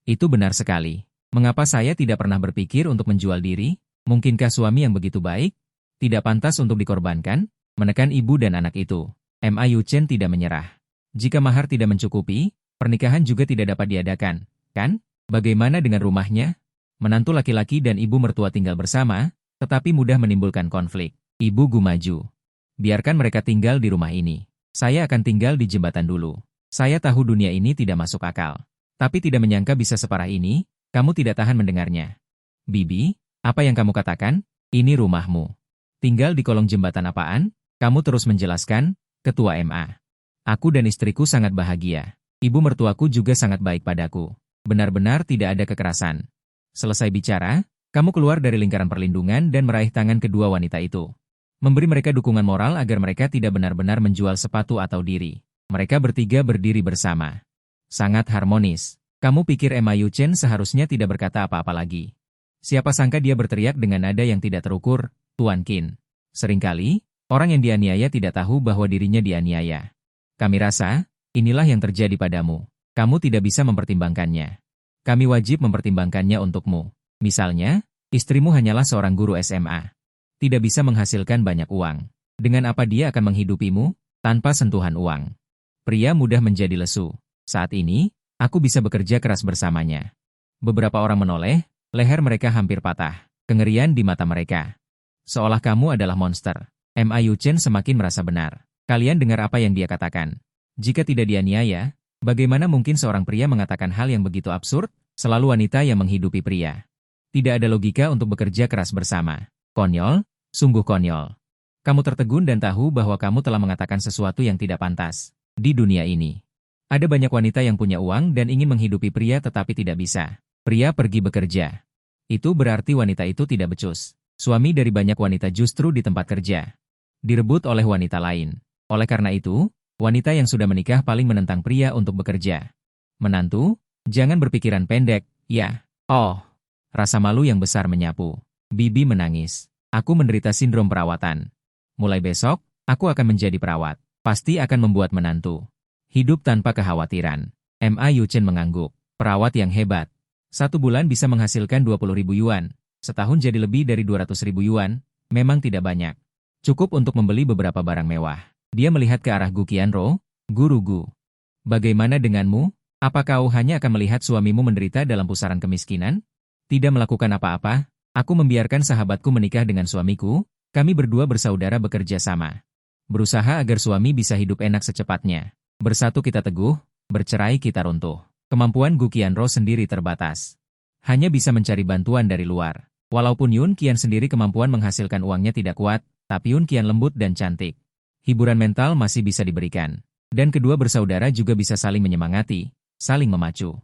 Itu benar sekali. Mengapa saya tidak pernah berpikir untuk menjual diri? Mungkinkah suami yang begitu baik tidak pantas untuk dikorbankan? Menekan ibu dan anak itu. Ma Yuchen tidak menyerah. Jika mahar tidak mencukupi, pernikahan juga tidak dapat diadakan, kan? Bagaimana dengan rumahnya? Menantu laki-laki dan ibu mertua tinggal bersama, tetapi mudah menimbulkan konflik. Ibu Gu maju. Biarkan mereka tinggal di rumah ini. Saya akan tinggal di jembatan dulu. Saya tahu dunia ini tidak masuk akal. Tapi tidak menyangka bisa separah ini, kamu tidak tahan mendengarnya. Bibi, apa yang kamu katakan? Ini rumahmu. Tinggal di kolong jembatan apaan? Kamu terus menjelaskan, Ketua MA. Aku dan istriku sangat bahagia. Ibu mertuaku juga sangat baik padaku. Benar-benar tidak ada kekerasan. Selesai bicara, kamu keluar dari lingkaran perlindungan dan meraih tangan kedua wanita itu. Memberi mereka dukungan moral agar mereka tidak benar-benar menjual sepatu atau diri. Mereka bertiga berdiri bersama. Sangat harmonis. Kamu pikir Ma Yuchen seharusnya tidak berkata apa-apa lagi. Siapa sangka dia berteriak dengan nada yang tidak terukur, Tuan Qin. Seringkali, orang yang dianiaya tidak tahu bahwa dirinya dianiaya. Kami rasa, inilah yang terjadi padamu. Kamu tidak bisa mempertimbangkannya. Kami wajib mempertimbangkannya untukmu. Misalnya, istrimu hanyalah seorang guru SMA. Tidak bisa menghasilkan banyak uang. Dengan apa dia akan menghidupimu? Tanpa sentuhan uang. Pria mudah menjadi lesu. Saat ini, aku bisa bekerja keras bersamanya. Beberapa orang menoleh, leher mereka hampir patah. Kengerian di mata mereka. Seolah kamu adalah monster. Ma Yuchen semakin merasa benar. Kalian dengar apa yang dia katakan. Jika tidak dianiaya, bagaimana mungkin seorang pria mengatakan hal yang begitu absurd? Selalu wanita yang menghidupi pria. Tidak ada logika untuk bekerja keras bersama. Konyol, sungguh konyol. Kamu tertegun dan tahu bahwa kamu telah mengatakan sesuatu yang tidak pantas. Di dunia ini, ada banyak wanita yang punya uang dan ingin menghidupi pria tetapi tidak bisa. Pria pergi bekerja. Itu berarti wanita itu tidak becus. Suami dari banyak wanita justru di tempat kerja. Direbut oleh wanita lain. Oleh karena itu, wanita yang sudah menikah paling menentang pria untuk bekerja. Menantu, jangan berpikiran pendek, ya. Oh, rasa malu yang besar menyapu. Bibi menangis. Aku menderita sindrom perawatan. Mulai besok, aku akan menjadi perawat. Pasti akan membuat menantu hidup tanpa kekhawatiran. Ma Yuchen mengangguk. Perawat yang hebat. 1 bulan bisa menghasilkan 20.000 yuan. Setahun jadi lebih dari 200.000 yuan. Memang tidak banyak. Cukup untuk membeli beberapa barang mewah. Dia melihat ke arah Gu Qianro. Guru Gu. Bagaimana denganmu? Apa kau hanya akan melihat suamimu menderita dalam pusaran kemiskinan? Tidak melakukan apa-apa? Aku membiarkan sahabatku menikah dengan suamiku, kami berdua bersaudara bekerja sama. Berusaha agar suami bisa hidup enak secepatnya. Bersatu kita teguh, bercerai kita runtuh. Kemampuan Gu Qianro sendiri terbatas. Hanya bisa mencari bantuan dari luar. Walaupun Yun Qian sendiri kemampuan menghasilkan uangnya tidak kuat, tapi Yun Qian lembut dan cantik. Hiburan mental masih bisa diberikan. Dan kedua bersaudara juga bisa saling menyemangati, saling memacu.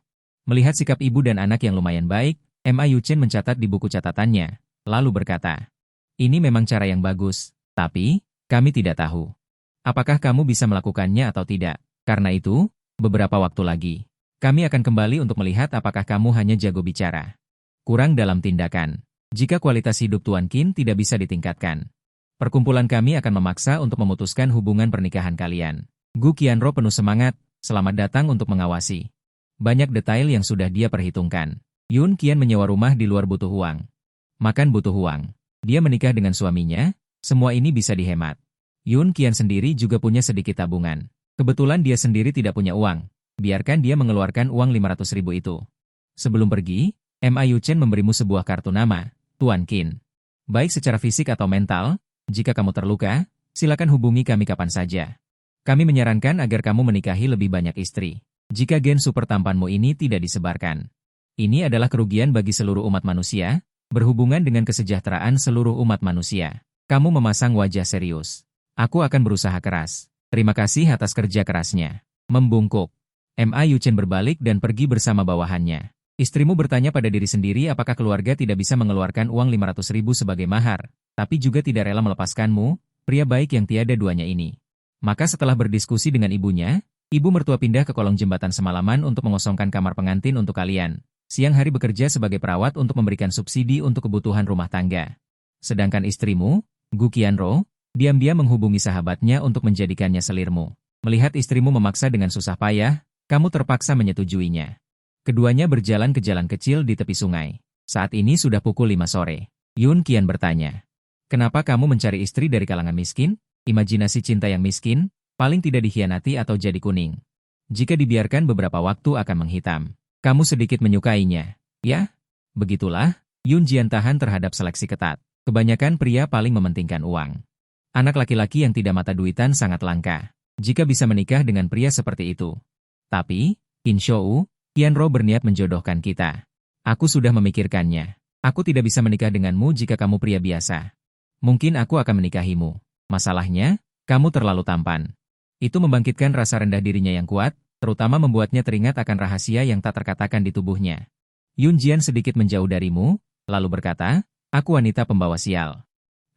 Melihat sikap ibu dan anak yang lumayan baik, Ma Yuchen mencatat di buku catatannya, lalu berkata, ini memang cara yang bagus, tapi, kami tidak tahu. Apakah kamu bisa melakukannya atau tidak? Karena itu, beberapa waktu lagi, kami akan kembali untuk melihat apakah kamu hanya jago bicara. Kurang dalam tindakan. Jika kualitas hidup Tuan Qin tidak bisa ditingkatkan, perkumpulan kami akan memaksa untuk memutuskan hubungan pernikahan kalian. Gu Qianro penuh semangat, Selamat datang untuk mengawasi. Banyak detail yang sudah dia perhitungkan. Yun Qian menyewa rumah di luar butuh uang. Makan butuh uang. Dia menikah dengan suaminya, semua ini bisa dihemat. Yun Qian sendiri juga punya sedikit tabungan. Kebetulan dia sendiri tidak punya uang. Biarkan dia mengeluarkan uang 500.000 itu. Sebelum pergi, Ma Yuchen memberimu sebuah kartu nama, Tuan Qin. Baik secara fisik atau mental, jika kamu terluka, silakan hubungi kami kapan saja. Kami menyarankan agar kamu menikahi lebih banyak istri. Jika gen super tampanmu ini tidak disebarkan. Ini adalah kerugian bagi seluruh umat manusia, berhubungan dengan kesejahteraan seluruh umat manusia. Kamu memasang wajah serius. Aku akan berusaha keras. Terima kasih atas kerja kerasnya. Membungkuk. Ma Yuchen berbalik dan pergi bersama bawahannya. Istrimu bertanya pada diri sendiri apakah keluarga tidak bisa mengeluarkan uang 500.000 sebagai mahar, tapi juga tidak rela melepaskanmu, pria baik yang tiada duanya ini. Maka setelah berdiskusi dengan ibunya, ibu mertua pindah ke kolong jembatan semalaman untuk mengosongkan kamar pengantin untuk kalian. Siang hari bekerja sebagai perawat untuk memberikan subsidi untuk kebutuhan rumah tangga. Sedangkan istrimu, Gu Qianro, diam-diam menghubungi sahabatnya untuk menjadikannya selirmu. Melihat istrimu memaksa dengan susah payah, kamu terpaksa menyetujuinya. Keduanya berjalan ke jalan kecil di tepi sungai. Saat ini sudah pukul 5 sore. Yun Qian bertanya, "Kenapa kamu mencari istri dari kalangan miskin? Imajinasi cinta yang miskin, paling tidak dikhianati atau jadi kuning. Jika dibiarkan beberapa waktu akan menghitam. Kamu sedikit menyukainya, ya?" Begitulah, Yun Jian tahan terhadap seleksi ketat. Kebanyakan pria paling mementingkan uang. Anak laki-laki yang tidak mata duitan sangat langka. Jika bisa menikah dengan pria seperti itu. Tapi, Inshou, Qianro berniat menjodohkan kita. Aku sudah memikirkannya. Aku tidak bisa menikah denganmu jika kamu pria biasa. Mungkin aku akan menikahimu. Masalahnya, kamu terlalu tampan. Itu membangkitkan rasa rendah dirinya yang kuat, terutama membuatnya teringat akan rahasia yang tak terkatakan di tubuhnya. Yun Jian sedikit menjauh darimu, lalu berkata, "Aku wanita pembawa sial.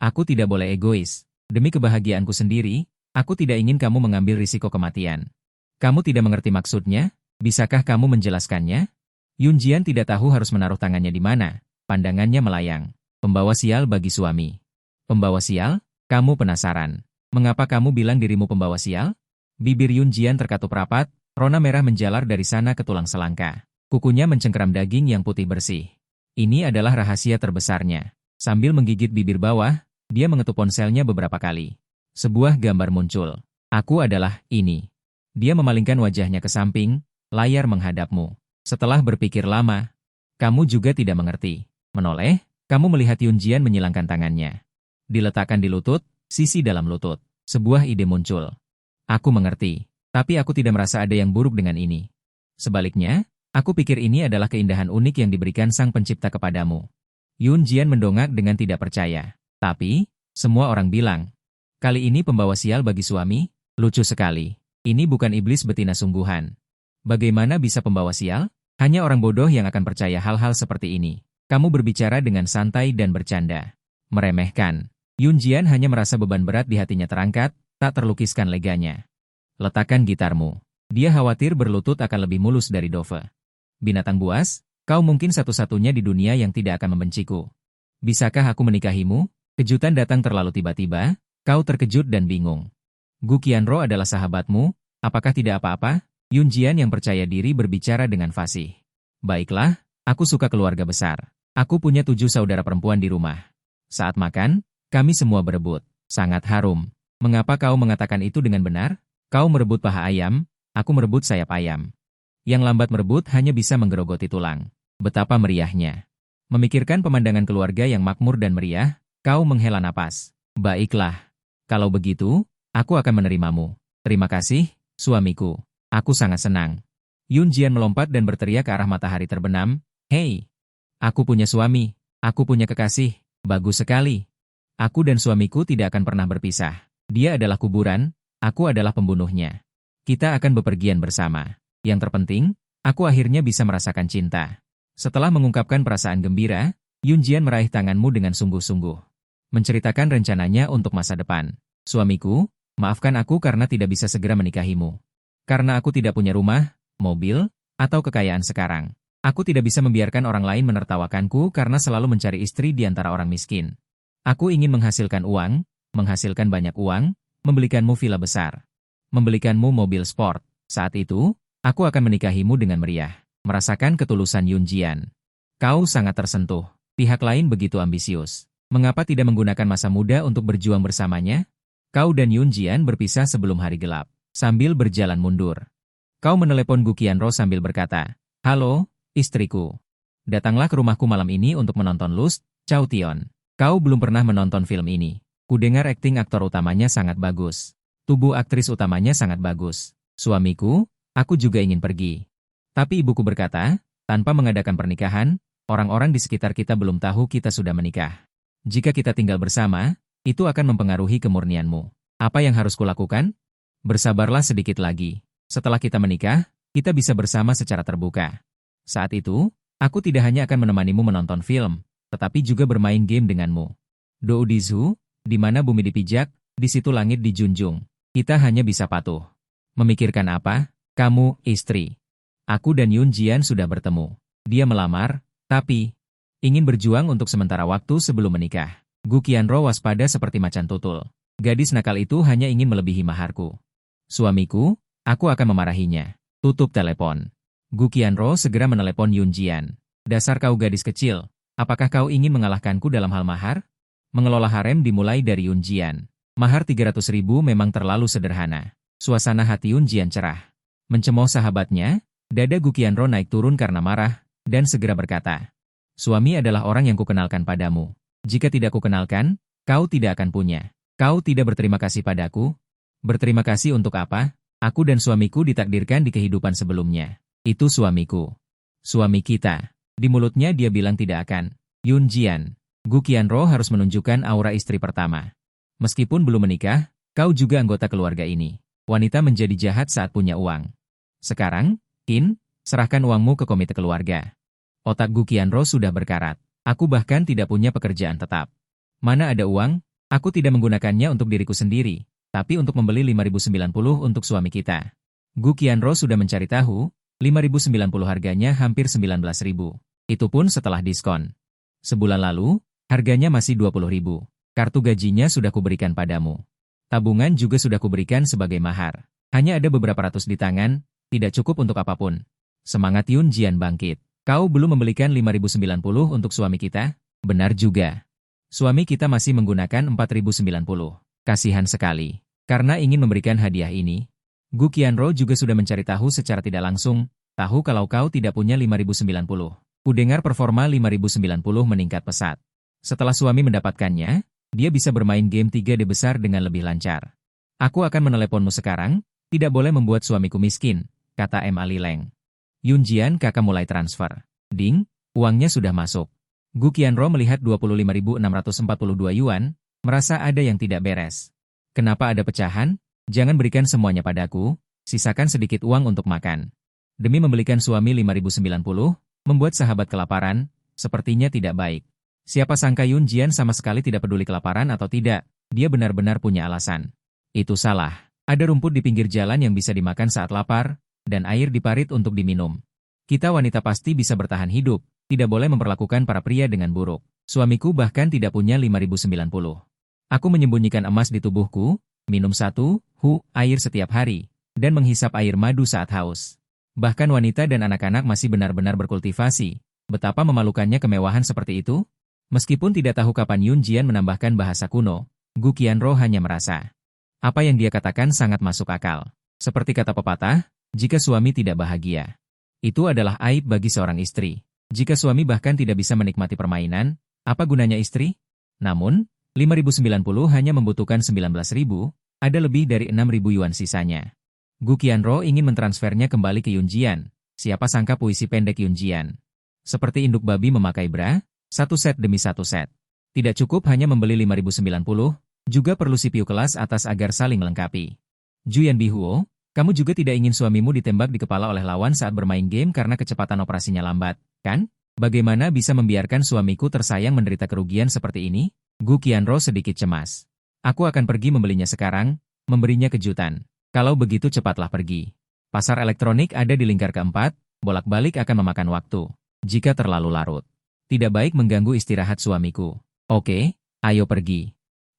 Aku tidak boleh egois. Demi kebahagiaanku sendiri, aku tidak ingin kamu mengambil risiko kematian." Kamu tidak mengerti maksudnya? Bisakah kamu menjelaskannya? Yun Jian tidak tahu harus menaruh tangannya di mana. Pandangannya melayang. Pembawa sial bagi suami. Pembawa sial? Kamu penasaran. Mengapa kamu bilang dirimu pembawa sial? Bibir Yun Jian terkatup rapat, rona merah menjalar dari sana ke tulang selangka. Kukunya mencengkeram daging yang putih bersih. Ini adalah rahasia terbesarnya. Sambil menggigit bibir bawah, dia mengetuk ponselnya beberapa kali. Sebuah gambar muncul. Aku adalah ini. Dia memalingkan wajahnya ke samping, layar menghadapmu. Setelah berpikir lama, kamu juga tidak mengerti. Menoleh, kamu melihat Yun Jian menyilangkan tangannya. Diletakkan di lutut, sisi dalam lutut. Sebuah ide muncul. Aku mengerti, tapi aku tidak merasa ada yang buruk dengan ini. Sebaliknya, aku pikir ini adalah keindahan unik yang diberikan Sang Pencipta kepadamu. Yun Jian mendongak dengan tidak percaya. Tapi, semua orang bilang, kali ini pembawa sial bagi suami, lucu sekali. Ini bukan iblis betina sungguhan. Bagaimana bisa pembawa sial? Hanya orang bodoh yang akan percaya hal-hal seperti ini. Kamu berbicara dengan santai dan bercanda. Meremehkan. Yun Jian hanya merasa beban berat di hatinya terangkat, tak terlukiskan leganya. Letakkan gitarmu. Dia khawatir berlutut akan lebih mulus dari Dove. Binatang buas, kau mungkin satu-satunya di dunia yang tidak akan membenciku. Bisakah aku menikahimu? Kejutan datang terlalu tiba-tiba, kau terkejut dan bingung. Gu Qianro adalah sahabatmu, apakah tidak apa-apa? Yun Jian yang percaya diri berbicara dengan fasih. Baiklah, aku suka keluarga besar. Aku punya 7 saudara perempuan di rumah. Saat makan, kami semua berebut. Sangat harum. Mengapa kau mengatakan itu dengan benar? Kau merebut paha ayam, aku merebut sayap ayam. Yang lambat merebut hanya bisa menggerogoti tulang. Betapa meriahnya. Memikirkan pemandangan keluarga yang makmur dan meriah, kau menghela napas. Baiklah. Kalau begitu, aku akan menerimamu. Terima kasih, suamiku. Aku sangat senang. Yun Jian melompat dan berteriak ke arah matahari terbenam. Hei! Aku punya suami. Aku punya kekasih. Bagus sekali. Aku dan suamiku tidak akan pernah berpisah. Dia adalah kuburan, aku adalah pembunuhnya. Kita akan bepergian bersama. Yang terpenting, aku akhirnya bisa merasakan cinta. Setelah mengungkapkan perasaan gembira, Yun Jian meraih tanganmu dengan sungguh-sungguh. Menceritakan rencananya untuk masa depan. Suamiku, maafkan aku karena tidak bisa segera menikahimu. Karena aku tidak punya rumah, mobil, atau kekayaan sekarang. Aku tidak bisa membiarkan orang lain menertawakanku karena selalu mencari istri di antara orang miskin. Aku ingin menghasilkan uang, menghasilkan banyak uang, membelikanmu villa besar. Membelikanmu mobil sport. Saat itu, aku akan menikahimu dengan meriah. Merasakan ketulusan Yun Jian. Kau sangat tersentuh. Pihak lain begitu ambisius. Mengapa tidak menggunakan masa muda untuk berjuang bersamanya? Kau dan Yun Jian berpisah sebelum hari gelap, sambil berjalan mundur. Kau menelepon Gu Qianro sambil berkata, "Halo, istriku. Datanglah ke rumahku malam ini untuk menonton Lust, Chow Tion. Kau belum pernah menonton film ini. Kudengar akting aktor utamanya sangat bagus. Tubuh aktris utamanya sangat bagus. Suamiku, aku juga ingin pergi." Tapi ibuku berkata, tanpa mengadakan pernikahan, orang-orang di sekitar kita belum tahu kita sudah menikah. Jika kita tinggal bersama, itu akan mempengaruhi kemurnianmu. Apa yang harus kulakukan? Bersabarlah sedikit lagi. Setelah kita menikah, kita bisa bersama secara terbuka. Saat itu, aku tidak hanya akan menemanimu menonton film, tetapi juga bermain game denganmu. Dou Dizu, di mana bumi dipijak, di situ langit dijunjung. Kita hanya bisa patuh. Memikirkan apa? Kamu, istri. Aku dan Yun Jian sudah bertemu. Dia melamar, tapi ingin berjuang untuk sementara waktu sebelum menikah. Gu Qianro waspada seperti macan tutul. Gadis nakal itu hanya ingin melebihi maharku. Suamiku, aku akan memarahinya. Tutup telepon. Gu Qianro segera menelepon Yun Jian. Dasar kau gadis kecil, apakah kau ingin mengalahkanku dalam hal mahar? Mengelola harem dimulai dari Yun Jian. Mahar 300.000 memang terlalu sederhana. Suasana hati Yun Jian cerah. Mencemooh sahabatnya, dada Gu Qianro naik turun karena marah, dan segera berkata, "Suami adalah orang yang kukenalkan padamu. Jika tidak kukenalkan, kau tidak akan punya. Kau tidak berterima kasih padaku? Berterima kasih untuk apa? Aku dan suamiku ditakdirkan di kehidupan sebelumnya. Itu suamiku. Suami kita." Di mulutnya dia bilang tidak akan. Yun Jian, Gu Qianro harus menunjukkan aura istri pertama. Meskipun belum menikah, kau juga anggota keluarga ini. Wanita menjadi jahat saat punya uang. Sekarang, Qin, serahkan uangmu ke komite keluarga. Otak Gu Qianro sudah berkarat. Aku bahkan tidak punya pekerjaan tetap. Mana ada uang? Aku tidak menggunakannya untuk diriku sendiri, tapi untuk membeli 5.090 untuk suami kita. Gu Qianro sudah mencari tahu, 5.090 harganya hampir 19.000. Itu pun setelah diskon. Sebulan lalu, harganya masih 20.000. Kartu gajinya sudah kuberikan padamu. Tabungan juga sudah kuberikan sebagai mahar. Hanya ada beberapa ratus di tangan, tidak cukup untuk apapun. Semangat Yun Jian bangkit. Kau belum membelikan 5.090 untuk suami kita? Benar juga. Suami kita masih menggunakan 4.090. Kasihan sekali. Karena ingin memberikan hadiah ini, Gu Qianro juga sudah mencari tahu secara tidak langsung, tahu kalau kau tidak punya 5.090. Kudengar performa 5.090 meningkat pesat. Setelah suami mendapatkannya, dia bisa bermain game 3D besar dengan lebih lancar. Aku akan meneleponmu sekarang, tidak boleh membuat suamiku miskin, kata M. Ali Leng. Yun Jian kakak mulai transfer. Ding, uangnya sudah masuk. Gu Qianro melihat 25.642 yuan, merasa ada yang tidak beres. Kenapa ada pecahan? Jangan berikan semuanya padaku, sisakan sedikit uang untuk makan. Demi membelikan suami 5.090, membuat sahabat kelaparan, sepertinya tidak baik. Siapa sangka Yun Jian sama sekali tidak peduli kelaparan atau tidak, dia benar-benar punya alasan. Itu salah. Ada rumput di pinggir jalan yang bisa dimakan saat lapar, dan air di parit untuk diminum. Kita wanita pasti bisa bertahan hidup, tidak boleh memperlakukan para pria dengan buruk. Suamiku bahkan tidak punya 5.090. Aku menyembunyikan emas di tubuhku, minum 1 air setiap hari, dan menghisap air madu saat haus. Bahkan wanita dan anak-anak masih benar-benar berkultivasi. Betapa memalukannya kemewahan seperti itu? Meskipun tidak tahu kapan Yun Jian menambahkan bahasa kuno, Gu Qianro hanya merasa. Apa yang dia katakan sangat masuk akal. Seperti kata pepatah, jika suami tidak bahagia, itu adalah aib bagi seorang istri. Jika suami bahkan tidak bisa menikmati permainan, apa gunanya istri? Namun, 5.090 hanya membutuhkan 19.000, ada lebih dari 6.000 yuan sisanya. Gu Qianro ingin mentransfernya kembali ke Yun Jian. Siapa sangka puisi pendek Yun Jian. Seperti induk babi memakai bra, satu set demi satu set. Tidak cukup hanya membeli 5.090, juga perlu CPU kelas atas agar saling melengkapi. Juyan Bihuo, kamu juga tidak ingin suamimu ditembak di kepala oleh lawan saat bermain game karena kecepatan operasinya lambat, kan? Bagaimana bisa membiarkan suamiku tersayang menderita kerugian seperti ini? Gu Qianro sedikit cemas. Aku akan pergi membelinya sekarang, memberinya kejutan. Kalau begitu cepatlah pergi. Pasar elektronik ada di lingkar keempat, bolak-balik akan memakan waktu. Jika terlalu larut, tidak baik mengganggu istirahat suamiku. Oke, ayo pergi.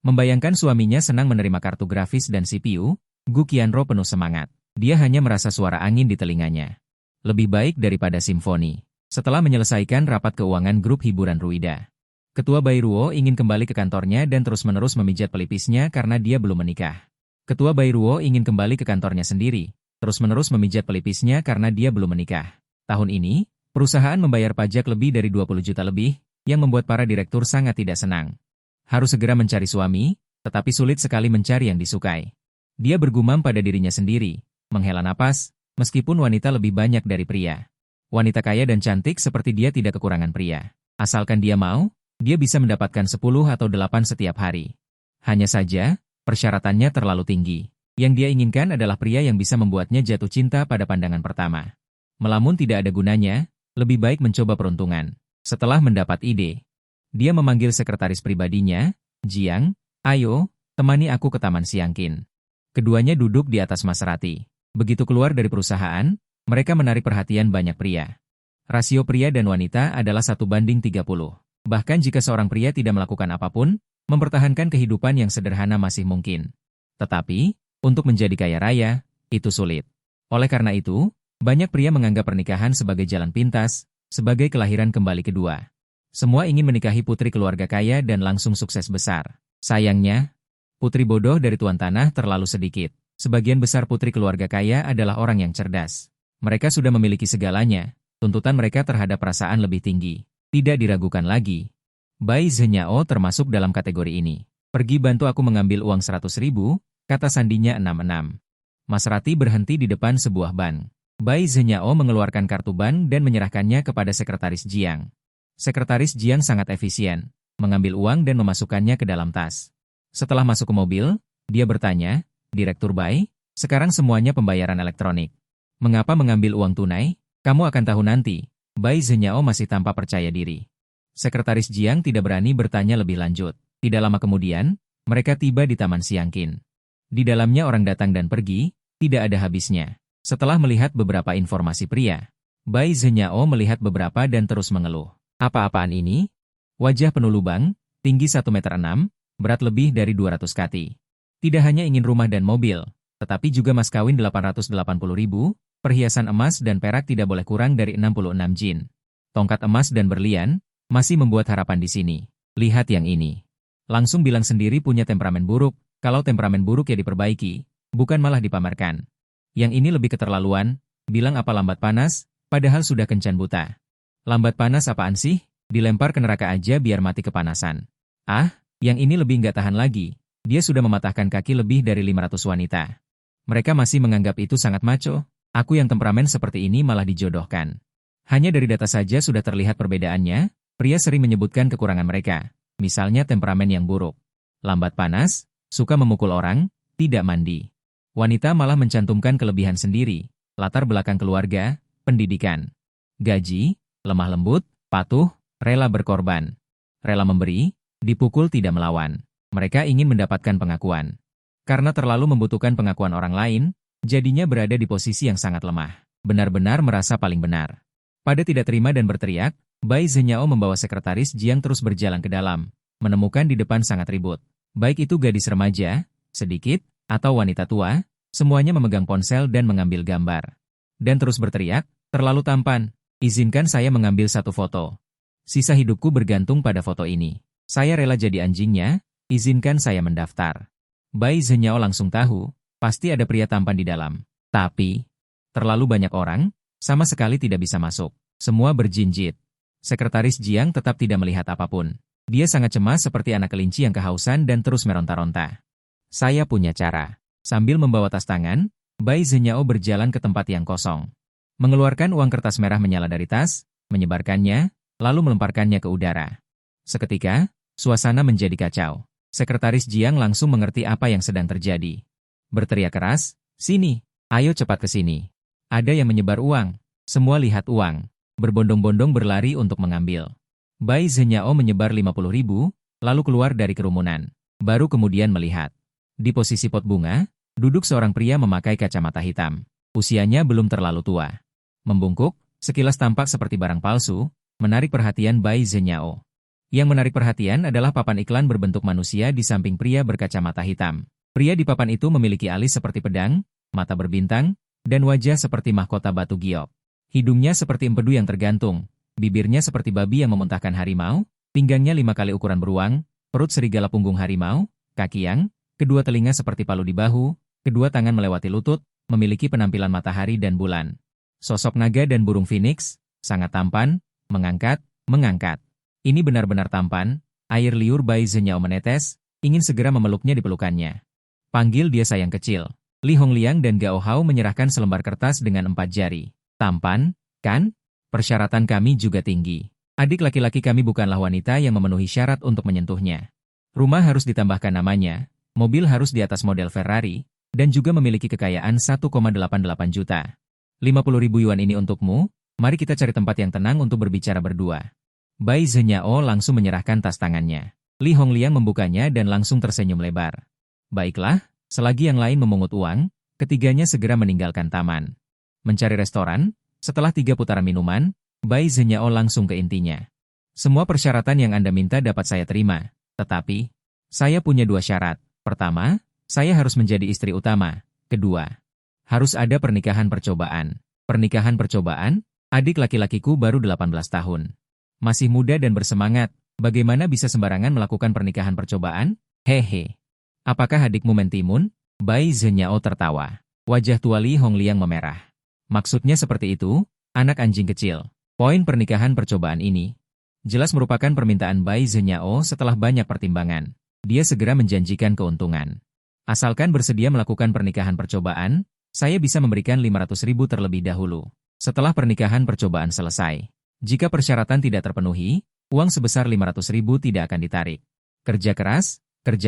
Membayangkan suaminya senang menerima kartu grafis dan CPU, Gu Qianro penuh semangat. Dia hanya merasa suara angin di telinganya. Lebih baik daripada simfoni. Setelah menyelesaikan rapat keuangan grup hiburan Ruida, Ketua Bairuo ingin kembali ke kantornya dan terus-menerus memijat pelipisnya karena dia belum menikah. Ketua Bairuo ingin kembali ke kantornya sendiri, terus-menerus memijat pelipisnya karena dia belum menikah. Tahun ini, perusahaan membayar pajak lebih dari 20 juta lebih, yang membuat para direktur sangat tidak senang. Harus segera mencari suami, tetapi sulit sekali mencari yang disukai. Dia bergumam pada dirinya sendiri, menghela napas, meskipun wanita lebih banyak dari pria. Wanita kaya dan cantik seperti dia tidak kekurangan pria. Asalkan dia mau, dia bisa mendapatkan 10 atau 8 setiap hari. Hanya saja, persyaratannya terlalu tinggi. Yang dia inginkan adalah pria yang bisa membuatnya jatuh cinta pada pandangan pertama. Melamun tidak ada gunanya, lebih baik mencoba peruntungan. Setelah mendapat ide, dia memanggil sekretaris pribadinya, Jiang, ayo, temani aku ke Taman Siangkin. Keduanya duduk di atas Maserati. Begitu keluar dari perusahaan, mereka menarik perhatian banyak pria. Rasio pria dan wanita adalah 1:30. Bahkan jika seorang pria tidak melakukan apapun, mempertahankan kehidupan yang sederhana masih mungkin. Tetapi, untuk menjadi kaya raya, itu sulit. Oleh karena itu, banyak pria menganggap pernikahan sebagai jalan pintas, sebagai kelahiran kembali kedua. Semua ingin menikahi putri keluarga kaya dan langsung sukses besar. Sayangnya, putri bodoh dari tuan tanah terlalu sedikit. Sebagian besar putri keluarga kaya adalah orang yang cerdas. Mereka sudah memiliki segalanya, tuntutan mereka terhadap perasaan lebih tinggi. Tidak diragukan lagi. Bai Zhenyao termasuk dalam kategori ini. Pergi bantu aku mengambil uang 100.000, kata sandinya 66. Maserati berhenti di depan sebuah bank. Bai Zhenyao mengeluarkan kartu bank dan menyerahkannya kepada sekretaris Jiang. Sekretaris Jiang sangat efisien, mengambil uang dan memasukkannya ke dalam tas. Setelah masuk ke mobil, dia bertanya, Direktur Bai, sekarang semuanya pembayaran elektronik. Mengapa mengambil uang tunai? Kamu akan tahu nanti. Bai Zhenyao masih tanpa percaya diri. Sekretaris Jiang tidak berani bertanya lebih lanjut. Tidak lama kemudian, mereka tiba di Taman Siangkin. Di dalamnya orang datang dan pergi, tidak ada habisnya. Setelah melihat beberapa informasi pria, Bai Zhenyao melihat beberapa dan terus mengeluh. Apa-apaan ini? Wajah penuh lubang, tinggi 1,6 meter, berat lebih dari 200 kati. Tidak hanya ingin rumah dan mobil, tetapi juga mas kawin 880.000, perhiasan emas dan perak tidak boleh kurang dari 66 jin. Tongkat emas dan berlian, masih membuat harapan di sini. Lihat yang ini. Langsung bilang sendiri punya temperamen buruk, kalau temperamen buruk ya diperbaiki, bukan malah dipamerkan. Yang ini lebih keterlaluan, bilang apa lambat panas, padahal sudah kencan buta. Lambat panas apaan sih? Dilempar ke neraka aja biar mati kepanasan. Ah, yang ini lebih nggak tahan lagi. Dia sudah mematahkan kaki lebih dari 500 wanita. Mereka masih menganggap itu sangat maco. Aku yang temperamen seperti ini malah dijodohkan. Hanya dari data saja sudah terlihat perbedaannya, pria sering menyebutkan kekurangan mereka, misalnya temperamen yang buruk. Lambat panas, suka memukul orang, tidak mandi. Wanita malah mencantumkan kelebihan sendiri, latar belakang keluarga, pendidikan, gaji, lemah lembut, patuh, rela berkorban. Rela memberi, dipukul tidak melawan. Mereka ingin mendapatkan pengakuan. Karena terlalu membutuhkan pengakuan orang lain, jadinya berada di posisi yang sangat lemah. Benar-benar merasa paling benar. Pada tidak terima dan berteriak, Bai Zhenyao membawa sekretaris Jiang terus berjalan ke dalam, menemukan di depan sangat ribut. Baik itu gadis remaja, sedikit, atau wanita tua, semuanya memegang ponsel dan mengambil gambar. Dan terus berteriak, terlalu tampan, izinkan saya mengambil satu foto. Sisa hidupku bergantung pada foto ini. Saya rela jadi anjingnya, izinkan saya mendaftar. Bai Zhenyao langsung tahu, pasti ada pria tampan di dalam. Tapi, terlalu banyak orang, sama sekali tidak bisa masuk. Semua berjinjit. Sekretaris Jiang tetap tidak melihat apapun. Dia sangat cemas seperti anak kelinci yang kehausan dan terus meronta-ronta. Saya punya cara. Sambil membawa tas tangan, Bai Zhenyao berjalan ke tempat yang kosong. Mengeluarkan uang kertas merah menyala dari tas, menyebarkannya, lalu melemparkannya ke udara. Seketika, suasana menjadi kacau. Sekretaris Jiang langsung mengerti apa yang sedang terjadi. Berteriak keras, sini, ayo cepat ke sini. Ada yang menyebar uang, semua lihat uang. Berbondong-bondong berlari untuk mengambil. Bai Zhenyao menyebar 50.000, lalu keluar dari kerumunan. Baru kemudian melihat. Di posisi pot bunga, duduk seorang pria memakai kacamata hitam. Usianya belum terlalu tua. Membungkuk, sekilas tampak seperti barang palsu, menarik perhatian Bai Zhenyao. Yang menarik perhatian adalah papan iklan berbentuk manusia di samping pria berkacamata hitam. Pria di papan itu memiliki alis seperti pedang, mata berbintang, dan wajah seperti mahkota batu giok. Hidungnya seperti empedu yang tergantung, bibirnya seperti babi yang memuntahkan harimau, pinggangnya 5 kali ukuran beruang, perut serigala punggung harimau, kaki yang, kedua telinga seperti palu di bahu, kedua tangan melewati lutut, memiliki penampilan matahari dan bulan. Sosok naga dan burung phoenix, sangat tampan, mengangkat. Ini benar-benar tampan, air liur Bai Zhenyao menetes, ingin segera memeluknya di pelukannya. Panggil dia sayang kecil. Li Hongliang dan Gao Hao menyerahkan selembar kertas dengan 4 jari. Tampan, kan? Persyaratan kami juga tinggi. Adik laki-laki kami bukanlah wanita yang memenuhi syarat untuk menyentuhnya. Rumah harus ditambahkan namanya, mobil harus di atas model Ferrari, dan juga memiliki kekayaan 1,88 juta. 50.000 yuan ini untukmu, mari kita cari tempat yang tenang untuk berbicara berdua. Bai Zhenyao langsung menyerahkan tas tangannya. Li Hongliang membukanya dan langsung tersenyum lebar. Baiklah, selagi yang lain memungut uang, ketiganya segera meninggalkan taman. Mencari restoran, setelah 3 putaran minuman, Bai Zhenyao langsung ke intinya. Semua persyaratan yang Anda minta dapat saya terima, tetapi, saya punya 2 syarat. Pertama, saya harus menjadi istri utama. Kedua, harus ada pernikahan percobaan. Pernikahan percobaan? Adik laki-lakiku baru 18 tahun. Masih muda dan bersemangat, bagaimana bisa sembarangan melakukan pernikahan percobaan? Hehe. Apakah adikmu mentimun? Bai Zhenyao tertawa. Wajah tua Li Hongliang memerah. Maksudnya seperti itu, anak anjing kecil. Poin pernikahan percobaan ini jelas merupakan permintaan Bai Zhenyao setelah banyak pertimbangan. Dia segera menjanjikan keuntungan. Asalkan bersedia melakukan pernikahan percobaan, saya bisa memberikan 500.000 terlebih dahulu. Setelah pernikahan percobaan selesai, jika persyaratan tidak terpenuhi, uang sebesar 500.000 tidak akan ditarik. Kerja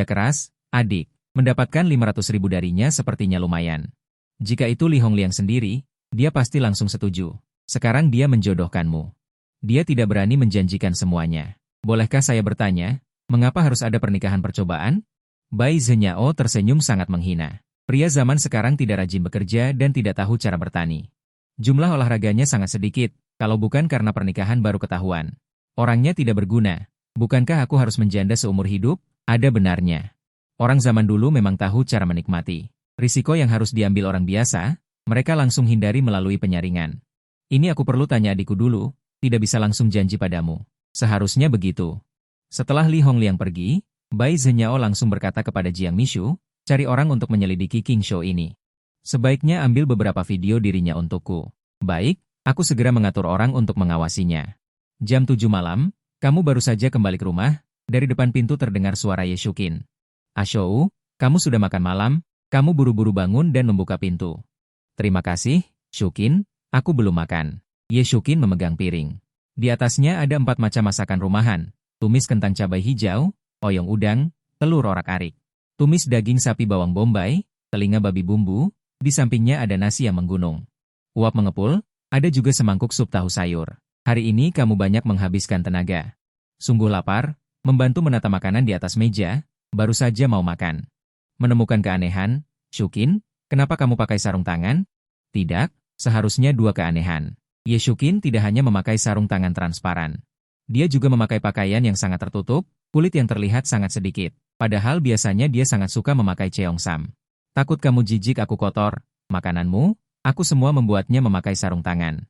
keras, adik. Mendapatkan 500.000 darinya sepertinya lumayan. Jika itu Li Hongliang sendiri, dia pasti langsung setuju. Sekarang dia menjodohkanmu. Dia tidak berani menjanjikan semuanya. Bolehkah saya bertanya, mengapa harus ada pernikahan percobaan? Bai Zhenyao tersenyum sangat menghina. Pria zaman sekarang tidak rajin bekerja dan tidak tahu cara bertani. Jumlah olahraganya sangat sedikit, kalau bukan karena pernikahan baru ketahuan. Orangnya tidak berguna. Bukankah aku harus menjanda seumur hidup? Ada benarnya. Orang zaman dulu memang tahu cara menikmati. Risiko yang harus diambil orang biasa, mereka langsung hindari melalui penyaringan. Ini aku perlu tanya adikku dulu, tidak bisa langsung janji padamu. Seharusnya begitu. Setelah Li Hongliang pergi, Bai Zhenyao langsung berkata kepada Jiang Mishu, cari orang untuk menyelidiki King Show ini. Sebaiknya ambil beberapa video dirinya untukku. Baik, aku segera mengatur orang untuk mengawasinya. Jam 7 malam, kamu baru saja kembali ke rumah, dari depan pintu terdengar suara Ye Shukin. Ashou, kamu sudah makan malam, kamu buru-buru bangun dan membuka pintu. Terima kasih, Shukin, aku belum makan. Ye Shukin memegang piring. Di atasnya ada 4 macam masakan rumahan, tumis kentang cabai hijau, oyong udang, telur orak-arik, tumis daging sapi bawang bombay, telinga babi bumbu, di sampingnya ada nasi yang menggunung. Uap mengepul, ada juga semangkuk sup tahu sayur. Hari ini kamu banyak menghabiskan tenaga. Sungguh lapar, membantu menata makanan di atas meja, baru saja mau makan. Menemukan keanehan, Shukin, kenapa kamu pakai sarung tangan? Tidak, seharusnya 2 keanehan. Ye Shukin tidak hanya memakai sarung tangan transparan. Dia juga memakai pakaian yang sangat tertutup, kulit yang terlihat sangat sedikit. Padahal biasanya dia sangat suka memakai cheongsam. Takut kamu jijik aku kotor, makananmu, aku semua membuatnya memakai sarung tangan.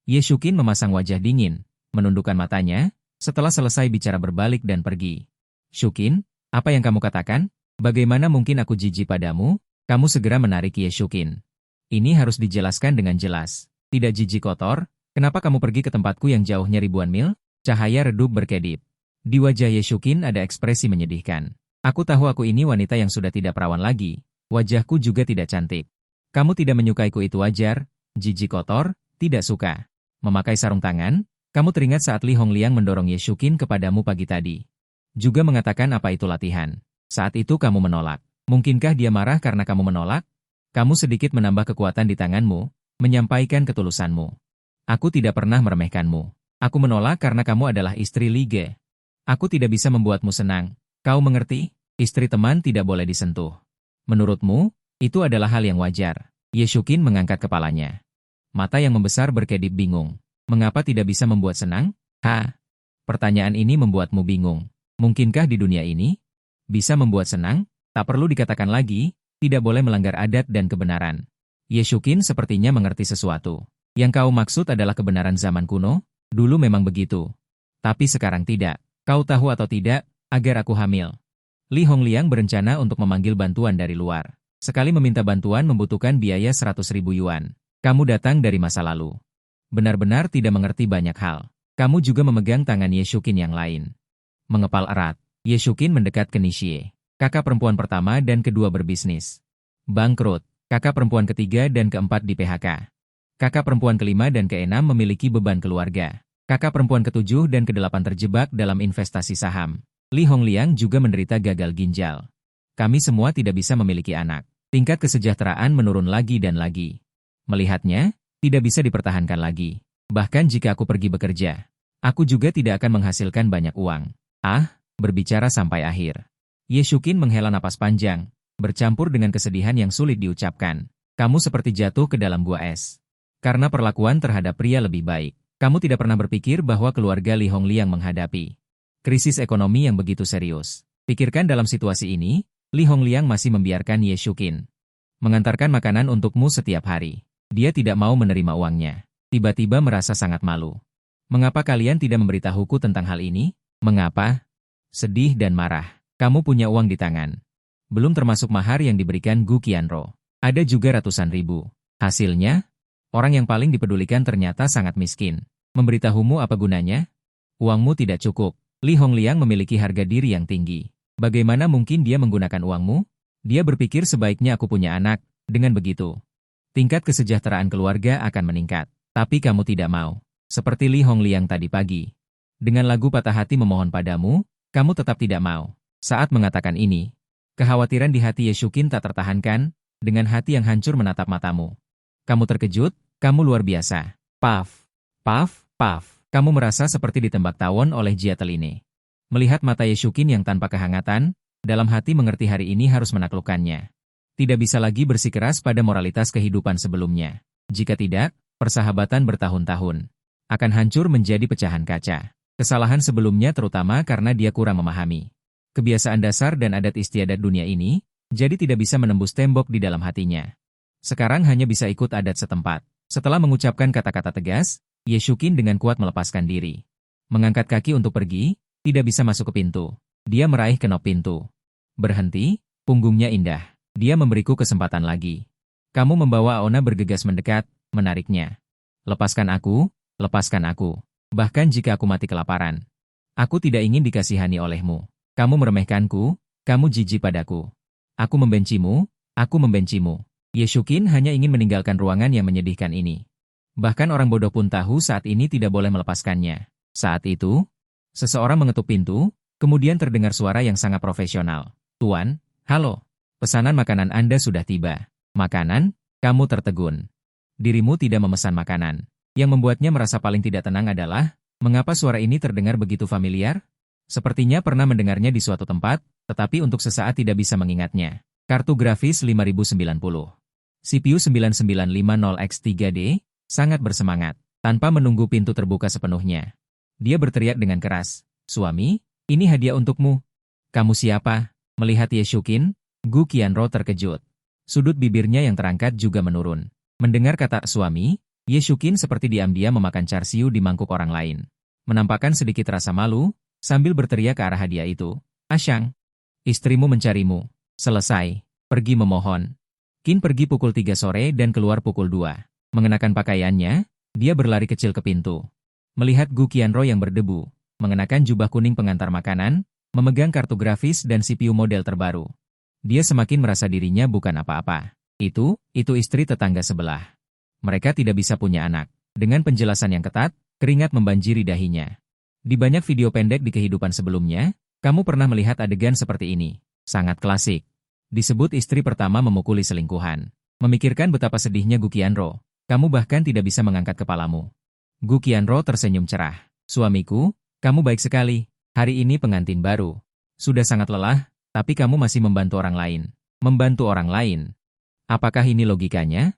Ye Shukin memasang wajah dingin, menundukkan matanya, setelah selesai bicara berbalik dan pergi. Shukin, apa yang kamu katakan? Bagaimana mungkin aku jijik padamu? Kamu segera menarik Ye Shukin. Ini harus dijelaskan dengan jelas. Tidak jijik kotor, kenapa kamu pergi ke tempatku yang jauhnya ribuan mil? Cahaya redup berkedip. Di wajah Ye Shukin ada ekspresi menyedihkan. Aku tahu aku ini wanita yang sudah tidak perawan lagi. Wajahku juga tidak cantik. Kamu tidak menyukaiku itu wajar, jijik kotor, tidak suka. Memakai sarung tangan, kamu teringat saat Li Hongliang mendorong Ye Shukin kepadamu pagi tadi. Juga mengatakan apa itu latihan. Saat itu kamu menolak. Mungkinkah dia marah karena kamu menolak? Kamu sedikit menambah kekuatan di tanganmu, menyampaikan ketulusanmu. Aku tidak pernah meremehkanmu. Aku menolak karena kamu adalah istri Li Ge. Aku tidak bisa membuatmu senang. Kau mengerti? Istri teman tidak boleh disentuh. Menurutmu, itu adalah hal yang wajar. Ye Shukin mengangkat kepalanya. Mata yang membesar berkedip bingung. Mengapa tidak bisa membuat senang? Pertanyaan ini membuatmu bingung. Mungkinkah di dunia ini bisa membuat senang? Tak perlu dikatakan lagi, tidak boleh melanggar adat dan kebenaran. Ye Shuqin sepertinya mengerti sesuatu. Yang kau maksud adalah kebenaran zaman kuno? Dulu memang begitu. Tapi sekarang tidak. Kau tahu atau tidak, agar aku hamil. Li Hongliang berencana untuk memanggil bantuan dari luar. Sekali meminta bantuan membutuhkan biaya 100.000 yuan. Kamu datang dari masa lalu. Benar-benar tidak mengerti banyak hal. Kamu juga memegang tangan Ye Shuqin yang lain. Mengepal erat, Ye Shuqin mendekat ke Nishie. Kakak perempuan pertama dan kedua berbisnis. Bangkrut. Kakak perempuan ketiga dan keempat di PHK. Kakak perempuan kelima dan keenam memiliki beban keluarga. Kakak perempuan ketujuh dan kedelapan terjebak dalam investasi saham. Li Hongliang juga menderita gagal ginjal. Kami semua tidak bisa memiliki anak. Tingkat kesejahteraan menurun lagi dan lagi. Melihatnya, tidak bisa dipertahankan lagi. Bahkan jika aku pergi bekerja, aku juga tidak akan menghasilkan banyak uang. Berbicara sampai akhir. Ye Shuqin menghela napas panjang, bercampur dengan kesedihan yang sulit diucapkan. Kamu seperti jatuh ke dalam gua es. Karena perlakuan terhadap pria lebih baik, kamu tidak pernah berpikir bahwa keluarga Li Hongliang menghadapi krisis ekonomi yang begitu serius. Pikirkan dalam situasi ini, Li Hongliang masih membiarkan Ye Shuqin mengantarkan makanan untukmu setiap hari. Dia tidak mau menerima uangnya. Tiba-tiba merasa sangat malu. Mengapa kalian tidak memberitahuku tentang hal ini? Mengapa? Sedih dan marah. Kamu punya uang di tangan. Belum termasuk mahar yang diberikan Gu Qianro. Ada juga ratusan ribu. Hasilnya, orang yang paling dipedulikan ternyata sangat miskin. Memberitahumu apa gunanya? Uangmu tidak cukup. Li Hongliang memiliki harga diri yang tinggi. Bagaimana mungkin dia menggunakan uangmu? Dia berpikir sebaiknya aku punya anak. Dengan begitu, tingkat kesejahteraan keluarga akan meningkat. Tapi kamu tidak mau. Seperti Li Hongliang tadi pagi. Dengan lagu patah hati memohon padamu, kamu tetap tidak mau. Saat mengatakan ini, kekhawatiran di hati Ye Shuqin tak tertahankan, dengan hati yang hancur menatap matamu. Kamu terkejut, kamu luar biasa. Paf, paf, paf. Kamu merasa seperti ditembak tawon oleh Jia Teline. Melihat mata Ye Shuqin yang tanpa kehangatan, dalam hati mengerti hari ini harus menaklukkannya. Tidak bisa lagi bersikeras pada moralitas kehidupan sebelumnya. Jika tidak, persahabatan bertahun-tahun akan hancur menjadi pecahan kaca. Kesalahan sebelumnya terutama karena dia kurang memahami kebiasaan dasar dan adat istiadat dunia ini, jadi tidak bisa menembus tembok di dalam hatinya. Sekarang hanya bisa ikut adat setempat. Setelah mengucapkan kata-kata tegas, Ye Shuqin dengan kuat melepaskan diri. Mengangkat kaki untuk pergi, tidak bisa masuk ke pintu. Dia meraih kenop pintu. Berhenti, punggungnya indah. Dia memberiku kesempatan lagi. Kamu membawa Aona bergegas mendekat, menariknya. Lepaskan aku, lepaskan aku. Bahkan jika aku mati kelaparan. Aku tidak ingin dikasihani olehmu. Kamu meremehkanku, kamu jijik padaku. Aku membencimu, aku membencimu. Ye Shuqin hanya ingin meninggalkan ruangan yang menyedihkan ini. Bahkan orang bodoh pun tahu saat ini tidak boleh melepaskannya. Saat itu, seseorang mengetuk pintu, kemudian terdengar suara yang sangat profesional. Tuan, halo. Pesanan makanan Anda sudah tiba. Makanan? Kamu tertegun. Dirimu tidak memesan makanan. Yang membuatnya merasa paling tidak tenang adalah, mengapa suara ini terdengar begitu familiar? Sepertinya pernah mendengarnya di suatu tempat, tetapi untuk sesaat tidak bisa mengingatnya. Kartu grafis 5090. CPU 9950X3D, sangat bersemangat, tanpa menunggu pintu terbuka sepenuhnya. Dia berteriak dengan keras, "Suami, ini hadiah untukmu." "Kamu siapa?" Melihat Ye Shuqin, Gu Qianro terkejut. Sudut bibirnya yang terangkat juga menurun. Mendengar kata suami, Ye Shuqin seperti diam-diam memakan char siu di mangkuk orang lain. Menampakkan sedikit rasa malu, sambil berteriak ke arah hadiah itu. "Asyang, istrimu mencarimu." Selesai. Pergi memohon. Qin pergi pukul 3 sore dan keluar pukul 2. Mengenakan pakaiannya, dia berlari kecil ke pintu. Melihat Gu Qianro yang berdebu, mengenakan jubah kuning pengantar makanan, memegang kartu grafis dan CPU model terbaru. Dia semakin merasa dirinya bukan apa-apa. Itu istri tetangga sebelah. Mereka tidak bisa punya anak. Dengan penjelasan yang ketat, keringat membanjiri dahinya. Di banyak video pendek di kehidupan sebelumnya, kamu pernah melihat adegan seperti ini. Sangat klasik. Disebut istri pertama memukuli selingkuhan. Memikirkan betapa sedihnya Gu Qianro, kamu bahkan tidak bisa mengangkat kepalamu. Gu Qianro tersenyum cerah. "Suamiku, kamu baik sekali. Hari ini pengantin baru. Sudah sangat lelah, tapi kamu masih membantu orang lain. Membantu orang lain. Apakah ini logikanya?"